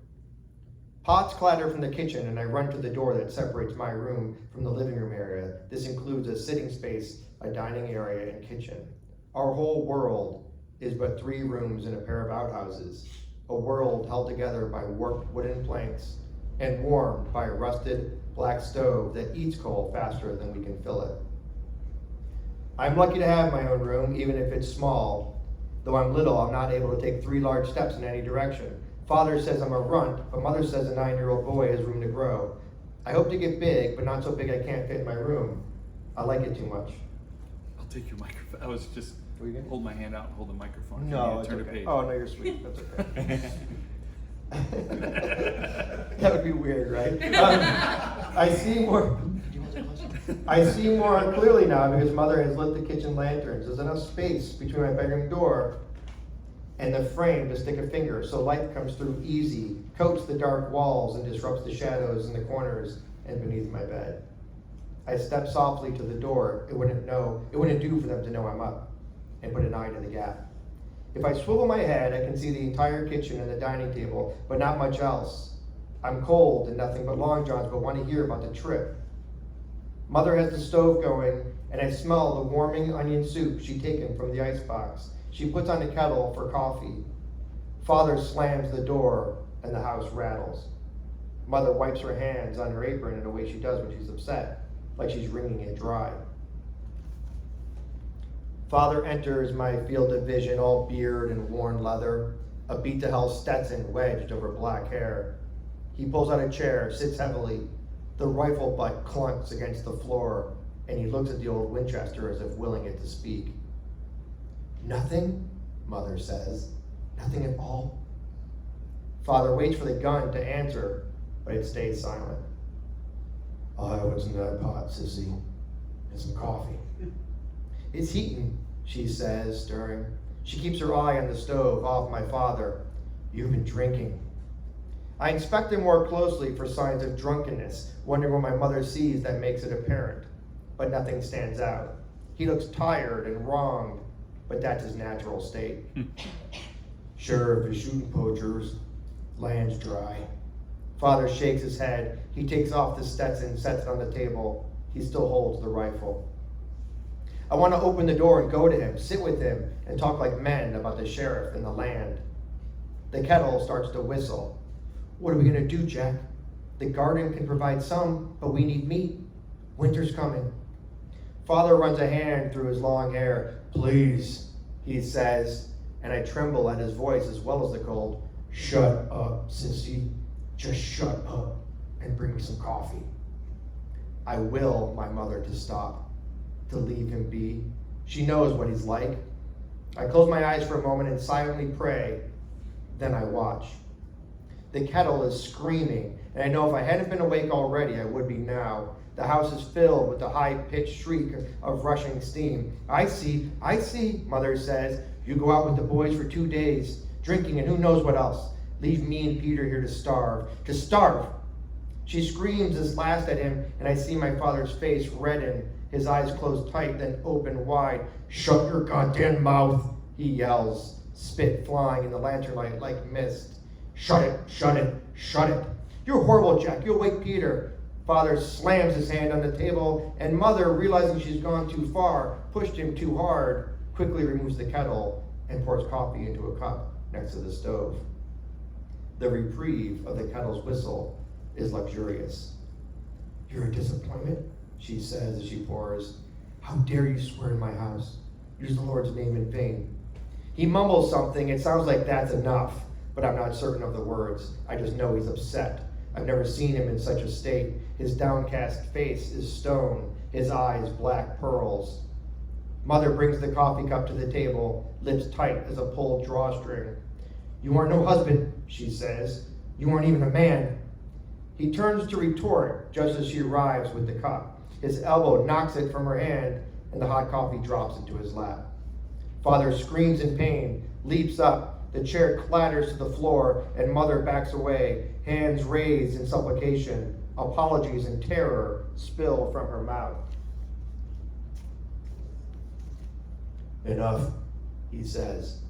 Pots clatter from the kitchen, and I run to the door that separates my room from the living room area. This includes a sitting space, a dining area, and kitchen. Our whole world is but 3 rooms and a pair of outhouses, a world held together by warped wooden planks and warmed by a rusted black stove that eats coal faster than we can fill it. I'm lucky to have my own room, even if it's small. Though I'm little, I'm not able to take 3 large steps in any direction. Father says I'm a runt, but Mother says a 9-year-old boy has room to grow. I hope to get big, but not so big I can't fit in my room. I like it too much. I'll take your microphone. I was just hold my hand out and hold the microphone. If No, you it's turn okay. a page. Oh, no, you're sweet. That's okay. That would be weird, right? I see more clearly now because Mother has lit the kitchen lanterns. There's enough space between my bedroom door and the frame to stick a finger, so light comes through easy, coats the dark walls, and disrupts the shadows in the corners and beneath my bed. I step softly to the door. It wouldn't do for them to know I'm up, and put an eye to the gap. If I swivel my head, I can see the entire kitchen and the dining table, but not much else. I'm cold and nothing but long johns, but want to hear about the trip. Mother has the stove going, and I smell the warming onion soup she'd taken from the icebox. She puts on the kettle for coffee. Father slams the door, and the house rattles. Mother wipes her hands on her apron in a way she does when she's upset, like she's wringing it dry. Father enters my field of vision, all beard and worn leather, a beat-to-hell Stetson wedged over black hair. He pulls out a chair, sits heavily. The rifle butt clunks against the floor, and he looks at the old Winchester as if willing it to speak. Nothing, Mother says. Nothing at all. Father waits for the gun to answer, but it stays silent. What's in that pot, sissy? And some coffee. It's heating, she says, stirring. She keeps her eye on the stove, off my father. You've been drinking. I inspect him more closely for signs of drunkenness, wondering what my mother sees that makes it apparent. But nothing stands out. He looks tired and wronged, but that's his natural state. Sure, if you're shooting poachers, land's dry. Father shakes his head. He takes off the Stetson, sets it on the table. He still holds the rifle. I want to open the door and go to him, sit with him, and talk like men about the sheriff and the land. The kettle starts to whistle. What are we going to do, Jack? The garden can provide some, but we need meat. Winter's coming. Father runs a hand through his long hair. Please, he says, and I tremble at his voice as well as the cold. Shut up, sissy. Just shut up and bring me some coffee. I will my mother to stop, to leave him be. She knows what he's like. I close my eyes for a moment and silently pray. Then I watch. The kettle is screaming, and I know if I hadn't been awake already, I would be now. The house is filled with the high-pitched shriek of rushing steam. I see, Mother says. You go out with the boys for 2 days, drinking and who knows what else. Leave me and Peter here to starve. To starve! She screams this last at him, and I see my father's face redden, his eyes closed tight, then open wide. Shut your goddamn mouth, he yells, spit flying in the lantern light like mist. Shut it, shut it, shut it. You're horrible, Jack. You'll wake Peter. Father slams his hand on the table, and Mother, realizing she's gone too far, pushed him too hard, quickly removes the kettle and pours coffee into a cup next to the stove. The reprieve of the kettle's whistle is luxurious. You're a disappointment, she says as she pours. How dare you swear in my house? Use the Lord's name in vain. He mumbles something. It sounds like that's enough, but I'm not certain of the words. I just know he's upset. I've never seen him in such a state. His downcast face is stone, his eyes black pearls. Mother brings the coffee cup to the table, lips tight as a pulled drawstring. You aren't no husband, she says. You aren't even a man. He turns to retort just as she arrives with the cup. His elbow knocks it from her hand, and the hot coffee drops into his lap. Father screams in pain, leaps up. The chair clatters to the floor, and Mother backs away, hands raised in supplication. Apologies and terror spill from her mouth. Enough, he says.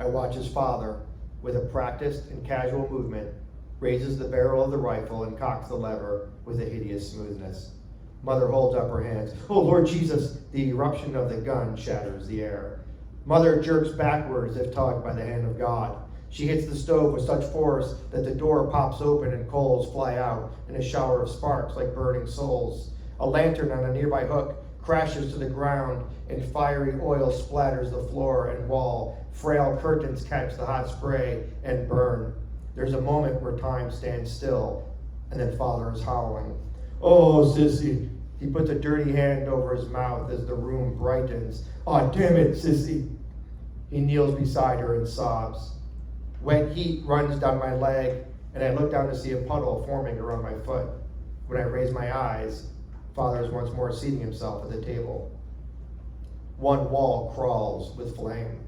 I watch his father, with a practiced and casual movement, raises the barrel of the rifle and cocks the lever with a hideous smoothness. Mother holds up her hands. Oh, Lord Jesus! The eruption of the gun shatters the air. Mother jerks backwards if tugged by the hand of God. She hits the stove with such force that the door pops open and coals fly out in a shower of sparks like burning souls. A lantern on a nearby hook crashes to the ground and fiery oil splatters the floor and wall. Frail curtains catch the hot spray and burn. There's a moment where time stands still, and then Father is howling. Oh, sissy. He puts a dirty hand over his mouth as the room brightens. Oh, damn it, sissy. He kneels beside her and sobs. Wet heat runs down my leg, and I look down to see a puddle forming around my foot. When I raise my eyes, Father is once more seating himself at the table. One wall crawls with flame.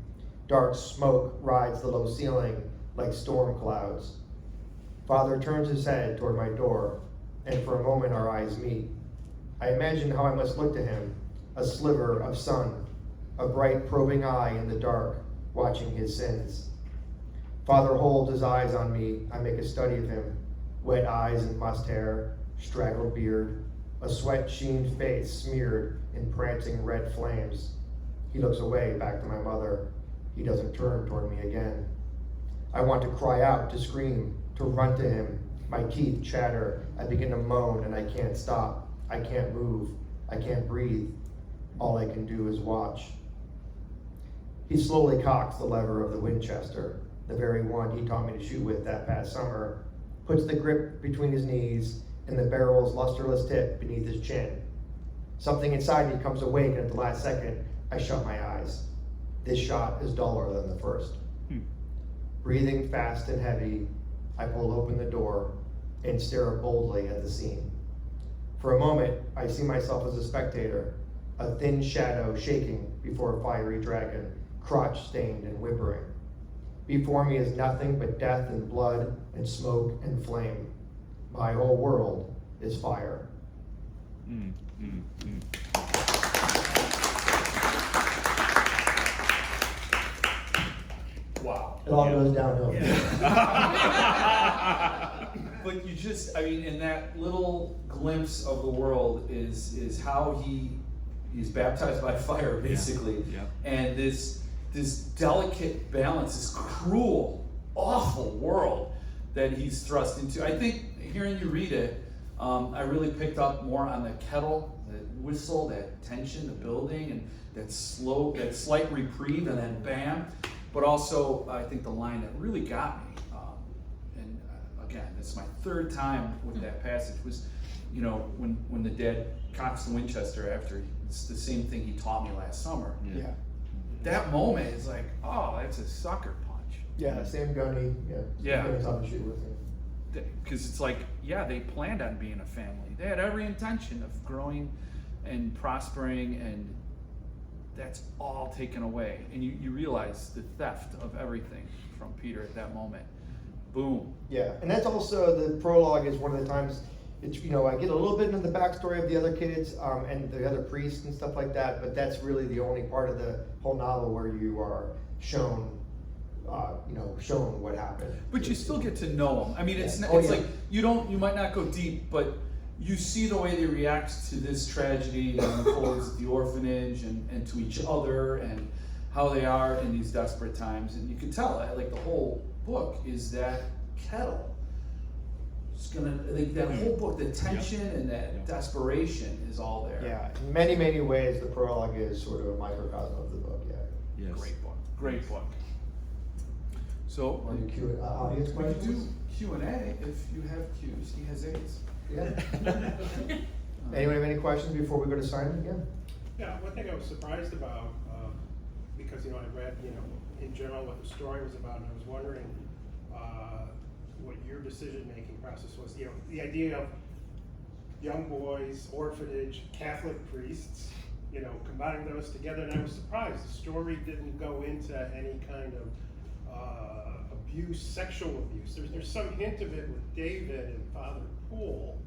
Dark smoke rides the low ceiling like storm clouds. Father turns his head toward my door, and for a moment our eyes meet. I imagine how I must look to him, a sliver of sun, a bright probing eye in the dark, watching his sins. Father holds his eyes on me. I make a study of him. Wet eyes and mussed hair, straggled beard, a sweat-sheened face smeared in prancing red flames. He looks away, back to my mother. He doesn't turn toward me again. I want to cry out, to scream, to run to him. My teeth chatter. I begin to moan and I can't stop. I can't move. I can't breathe. All I can do is watch. He slowly cocks the lever of the Winchester, the very one he taught me to shoot with that past summer, puts the grip between his knees and the barrel's lusterless tip beneath his chin. Something inside me comes awake, and at the last second, I shut my eyes. This shot is duller than the first. Breathing fast and heavy, I pull open the door and stare boldly at the scene. For a moment, I see myself as a spectator, a thin shadow shaking before a fiery dragon, crotch-stained and whimpering. Before me is nothing but death and blood and smoke and flame. My whole world is fire. Wow. It all goes downhill. But you just, I mean, in that little glimpse of the world is how he's baptized by fire, basically. Yeah. And this delicate balance, this cruel, awful world that he's thrust into. I think hearing you read it, I really picked up more on the kettle, the whistle, that tension, the building, and that slight reprieve, and then bam. But also, I think the line that really got me, and again, it's my third time with that passage, was, you know, when the dad cocks the Winchester after it's the same thing he taught me last summer. Yeah. That moment is like, oh, that's a sucker punch. Yeah, same gunny. Yeah. Same gun to shoot with him. Because it's like, yeah, they planned on being a family. They had every intention of growing and prospering, and that's all taken away. And you realize the theft of everything from Peter at that moment. Boom. Yeah, and that's also, the prologue is one of the times, it's, you know, I get a little bit into the backstory of the other kids and the other priests and stuff like that, but that's really the only part of the whole novel where you are shown shown what happened. But you still get to know them. I mean, it's Yeah. it's like you might not go deep, but you see the way they react to this tragedy that unfolds at the orphanage and to each other, and how they are in these desperate times. And you can tell, like, the whole book is that kettle. It's gonna, like, that whole book, the tension and that desperation is all there. Yeah, in many, many ways, the prologue is sort of a microcosm of the book, yeah. Yes. Great book. Great book. So, Want to do audience we could do questions? Q&A if you have Q's. He has A's. Yeah. Anyone have any questions before we go to Simon again? Yeah, one thing I was surprised about, because, I read, in general what the story was about, and I was wondering what your decision-making process was. The idea of young boys, orphanage, Catholic priests, combining those together, and I was surprised the story didn't go into any kind of abuse, sexual abuse. There's some hint of it with David and Father Poole,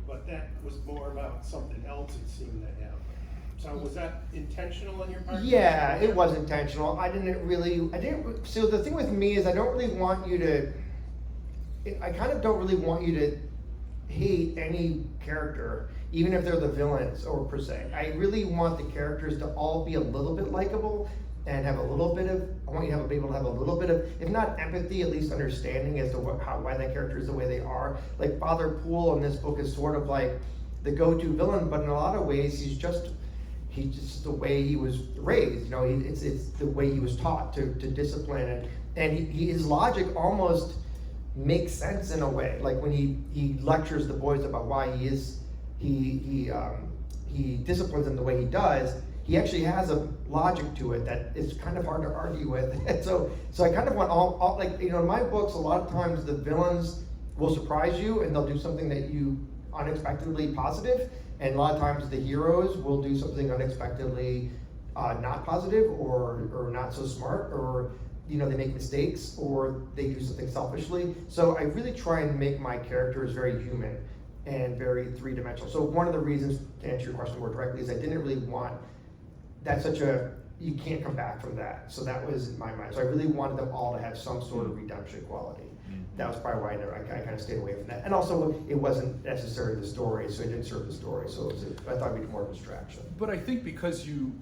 but that was more about something else it seemed to have. So was that intentional on your part? Yeah, it was intentional. So the thing with me is I kind of don't really want you to hate any character, even if they're the villains or per se. I really want the characters to all be a little bit likable and have a little bit of, I want you to be able to have a little bit of, if not empathy, at least understanding as to why that character is the way they are. Like Father Poole in this book is sort of like the go-to villain, but in a lot of ways he's just the way he was raised. It's the way he was taught to discipline, and his logic almost makes sense in a way. Like when he lectures the boys about why he disciplines them the way he does. He actually has a logic to it that is kind of hard to argue with. And so I kind of want all in my books, a lot of times the villains will surprise you and they'll do something that you unexpectedly positive, and a lot of times the heroes will do something unexpectedly not positive or not so smart, or they make mistakes or they do something selfishly. So I really try and make my characters very human and very three-dimensional. So one of the reasons, to answer your question more directly, is I didn't really want you can't come back from that. So that was in my mind. So I really wanted them all to have some sort of redemption quality. That was probably why I kind of stayed away from that. And also, it wasn't necessarily the story, so it didn't serve the story. So I thought it'd be more of a distraction. But I think because you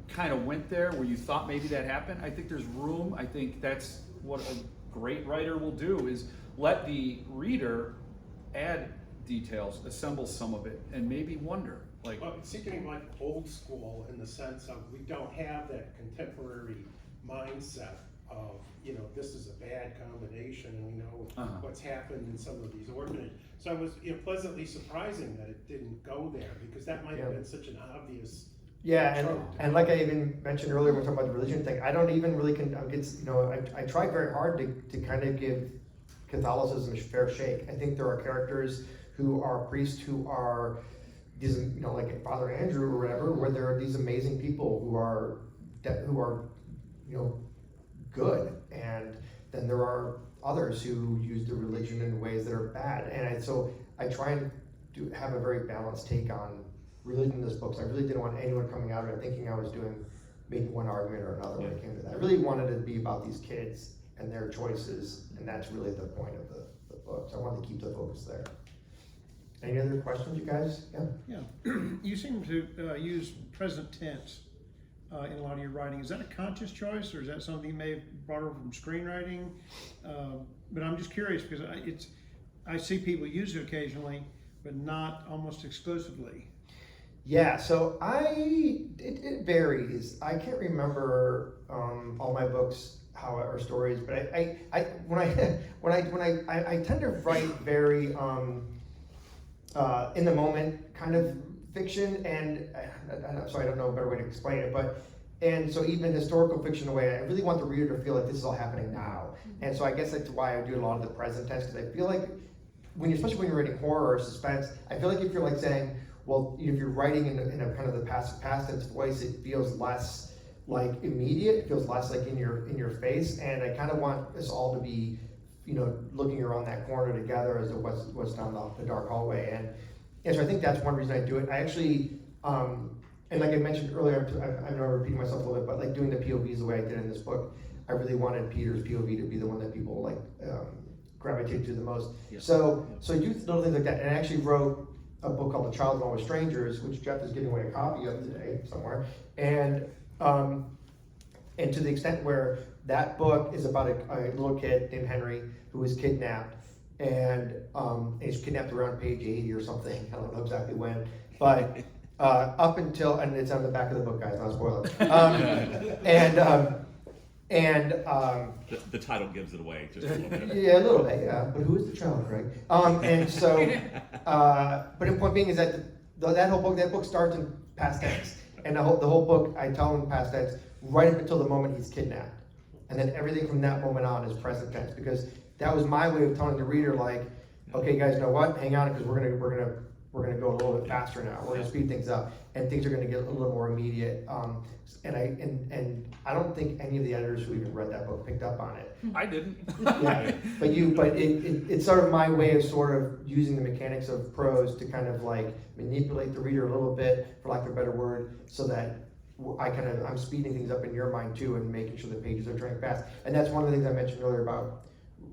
kind of went there where you thought maybe that happened, I think there's room. I think that's what great writer will do is let the reader add details, assemble some of it, and maybe wonder, like, Well, it's seeming like old school in the sense of we don't have that contemporary mindset of, you know, this is a bad combination and we know what's happened in some of these orphanages. So I was, you know, pleasantly surprising that it didn't go there, because that might have been such an obvious. Yeah, and like I even mentioned earlier when we talking about the religion thing, I don't even really, I try very hard to kind of give Catholicism a fair shake. I think there are characters who are priests who are these, you know, like Father Andrew or whatever, where there are these amazing people who are, you know, good, and then there are others who use the religion in ways that are bad. And so I try and have a very balanced take on religion in this book. So I really didn't want anyone coming out of it thinking I was making one argument or another when it came to that. I really wanted it to be about these kids and their choices, and that's really the point of the book. So I wanted to keep the focus there. Any other questions, you guys? Yeah. Yeah, you seem to use present tense in a lot of your writing. Is that a conscious choice, or is that something you may have brought over from screenwriting? But I'm just curious because I see people use it occasionally, but not almost exclusively. Yeah, so it varies. I can't remember all my books or stories, but when I tend to write very in the moment kind of fiction, and I don't know a better way to explain it, and so even historical fiction in a way, I really want the reader to feel like this is all happening now. And so I guess that's why I do a lot of the present tense, because I feel like especially when you're writing horror or suspense, I feel like if you're like saying, well, if you're writing in a kind of the past tense voice, it feels less like immediate, it feels less like in your face, and I kind of want us all to be, you know, looking around that corner together as to what's down the dark hallway. And so I think that's one reason I do it. I actually, and like I mentioned earlier, I know I'm repeating myself a little bit, but like doing the POVs the way I did in this book, I really wanted Peter's POV to be the one that people like gravitate to the most. Yes. So I do little things like that, and I actually wrote a book called The Child and All With Strangers, which Jeff is giving away a copy of today somewhere, and to the extent where that book is about a little kid named Henry who was kidnapped, and he's kidnapped around page 80 or something. I don't know exactly when, but up until, and it's on the back of the book, guys, not a spoiler. The title gives it away just a little bit. Yeah, a little bit, yeah. But who is the child, Greg? And so, but the point being is that that book starts in past tense, and the whole book I tell in past tense right up until the moment he's kidnapped, and then everything from that moment on is present tense, because that was my way of telling the reader, like, okay, guys, know what? Hang on, because we're gonna go a little bit faster now. We're gonna speed things up, and things are gonna get a little more immediate. And I don't think any of the editors who even read that book picked up on it. I didn't. Yeah, but it's sort of my way of sort of using the mechanics of prose to kind of like manipulate the reader a little bit, for lack of a better word, so that I'm speeding things up in your mind too, and making sure the pages are turning fast. And that's one of the things I mentioned earlier about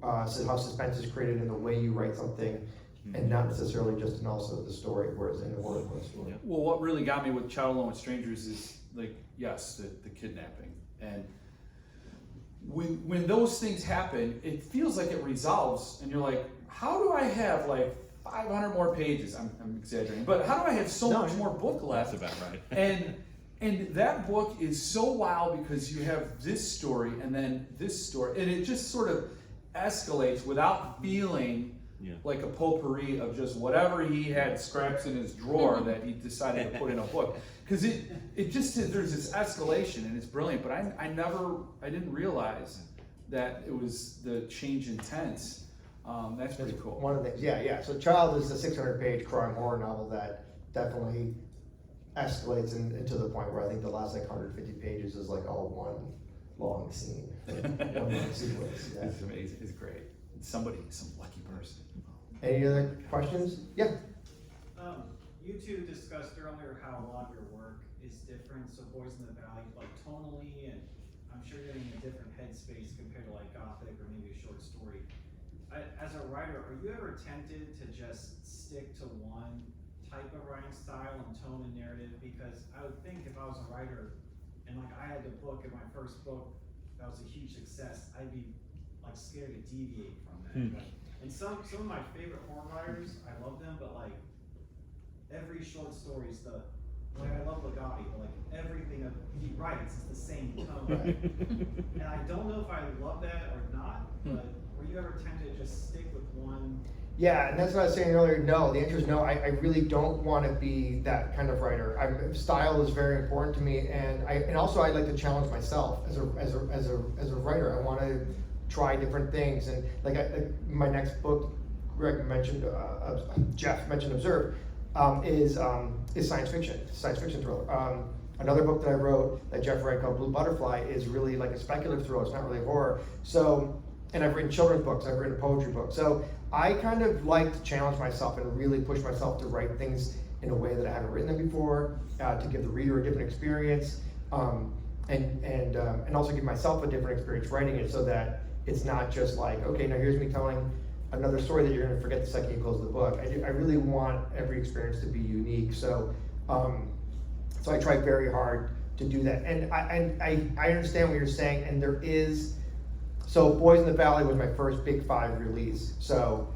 how suspense is created in the way you write something, and not necessarily just in also the story, whereas in the word of the story. Well, what really got me with Child Alone with Strangers is, like, yes, the kidnapping. And when those things happen, it feels like it resolves, and you're like, how do I have like 500 more pages? I'm exaggerating, but how do I have so much more book left? That's about right. And that book is so wild, because you have this story and then this story, and it just sort of escalates without feeling like a potpourri of just whatever he had scraps in his drawer that he decided to put in a book. Because it just, there's this escalation, and it's brilliant, but I didn't realize that it was the change in tense. That's pretty cool. One of the things, yeah. So Child is a 600-page crime horror novel that definitely escalates into the point where I think the last like 150 pages is like all one long scene. One long sequence. Yeah. It's amazing. It's great. Some lucky person. Any other questions? Yeah. You two discussed earlier how a lot of your work is different. So Boys in the Valley, like tonally, and I'm sure you're in a different headspace compared to like Gothic or maybe a short story. As a writer, are you ever tempted to just stick to one type of writing style and tone and narrative? Because I would think if I was a writer and like I had to book in my first book that was a huge success, I'd be like scared to deviate from that. And some of my favorite horror writers, I love them, but like every short story is like I love Ligotti, but like everything he writes is the same tone. And I don't know if I love that or not, but were you ever tempted to just stick with one? Yeah, and that's what I was saying earlier. No, the answer is no. I really don't want to be that kind of writer. Style is very important to me, and also I like to challenge myself as a writer. I want to try different things, and like my next book, Greg mentioned, Jeff mentioned, Observe, is science fiction thriller. Another book that I wrote that Jeff read called Blue Butterfly is really like a speculative thriller. It's not really horror. So, and I've written children's books. I've written a poetry book. So I kind of like to challenge myself and really push myself to write things in a way that I haven't written them before, to give the reader a different experience, and also give myself a different experience writing it, so that it's not just like, okay, now here's me telling another story that you're going to forget the second you close the book. I really want every experience to be unique. So so I try very hard to do that. And I understand what you're saying, and there is. So Boys in the Valley was my first Big 5 release. So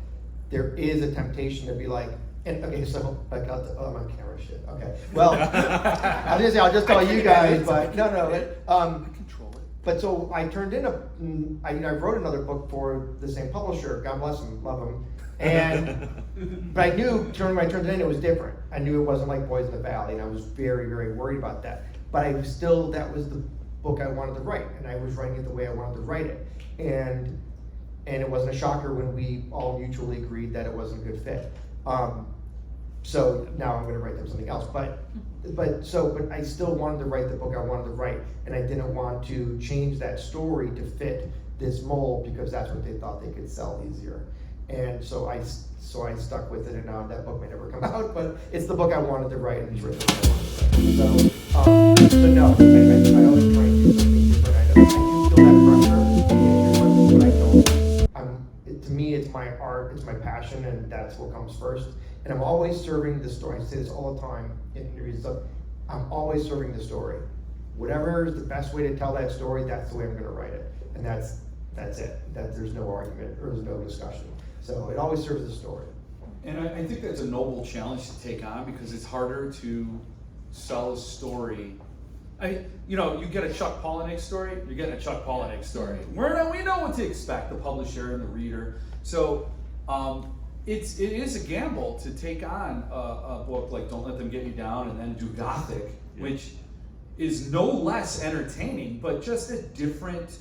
there is a temptation to be like, and okay, so like, I'm on camera, shit. Okay, well, I was gonna say I'll just tell you guys, but no. Control it. But so I turned in I wrote another book for the same publisher. God bless him, love him. And but I knew when I turned it in, it was different. I knew it wasn't like Boys in the Valley, and I was very, very worried about that. But I was still, that was the book I wanted to write, and I was writing it the way I wanted to write it. And it wasn't a shocker when we all mutually agreed that it wasn't a good fit. So now I'm going to write them something else. But I still wanted to write the book I wanted to write, and I didn't want to change that story to fit this mold, because that's what they thought they could sell easier. And so I stuck with it, and now that book may never come out, but it's the book I wanted to write, and it's written the way I wanted to write. So no, I always try and do something different. I do feel that pressure, but I don't. To me, it's my art, it's my passion, and that's what comes first. And I'm always serving the story. I say this all the time in interviews and stuff. I'm always serving the story. Whatever is the best way to tell that story, that's the way I'm going to write it. And that's it. There's no argument or there's no discussion. So it always serves the story. And I think that's a noble challenge to take on, because it's harder to sell a story. You get a Chuck Palahniuk story, you're getting a Chuck Palahniuk story. We know what to expect, the publisher and the reader. So it is a gamble to take on a book like Don't Let Them Get You Down and then do Gothic, which is no less entertaining, but just a different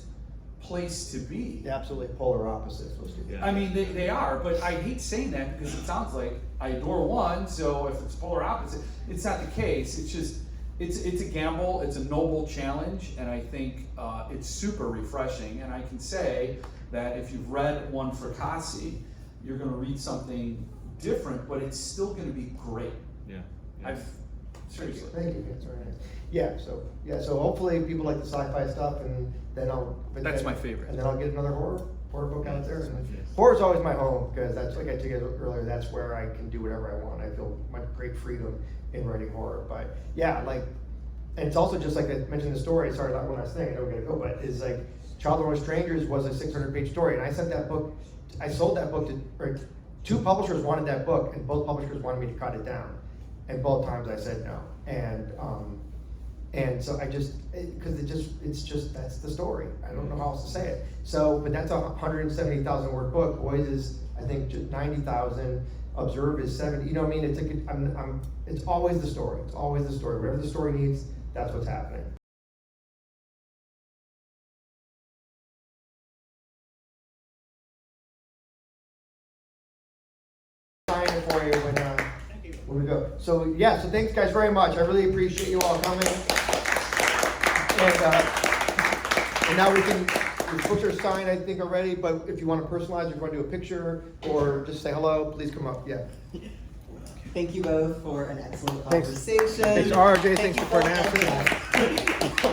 place to be. Absolutely polar opposites, those two. I mean, they are, but I hate saying that because it sounds like I adore one, so if it's polar opposite, it's not the case. It's just, it's a gamble, it's a noble challenge, and I think it's super refreshing. And I can say that if you've read one Fracassi, you're going to read something different, but it's still going to be great. Seriously. Thank you. That's very nice. So hopefully people like the sci-fi stuff, and then That's my favorite. And then I'll get another horror book out there. Horror's always my home, because that's, like I told you earlier, that's where I can do whatever I want. I feel my great freedom in writing horror. But yeah, and it's also just like I mentioned the story. Sorry, not one last thing. I know we're gonna go, but it's like Child Among Strangers was a 600-page story, and I sold that book to two publishers wanted that book, and both publishers wanted me to cut it down, and both times I said no. And so it's just that's the story. I don't know how else to say it. So, but that's a 170,000 word book. Boys is, I think, just 90,000. Observe is 70. You know what I mean? It's always the story. It's always the story. Whatever the story needs, that's what's happening. Sign it for you when we go. So so thanks guys very much. I really appreciate you all coming. And now the books are signed, I think, already, but if you want to personalize, if you want to do a picture or just say hello, please come up. Yeah. Thank you both for an excellent Thanks. conversation. Thanks RJ, Thank thanks you for both. Parnassus.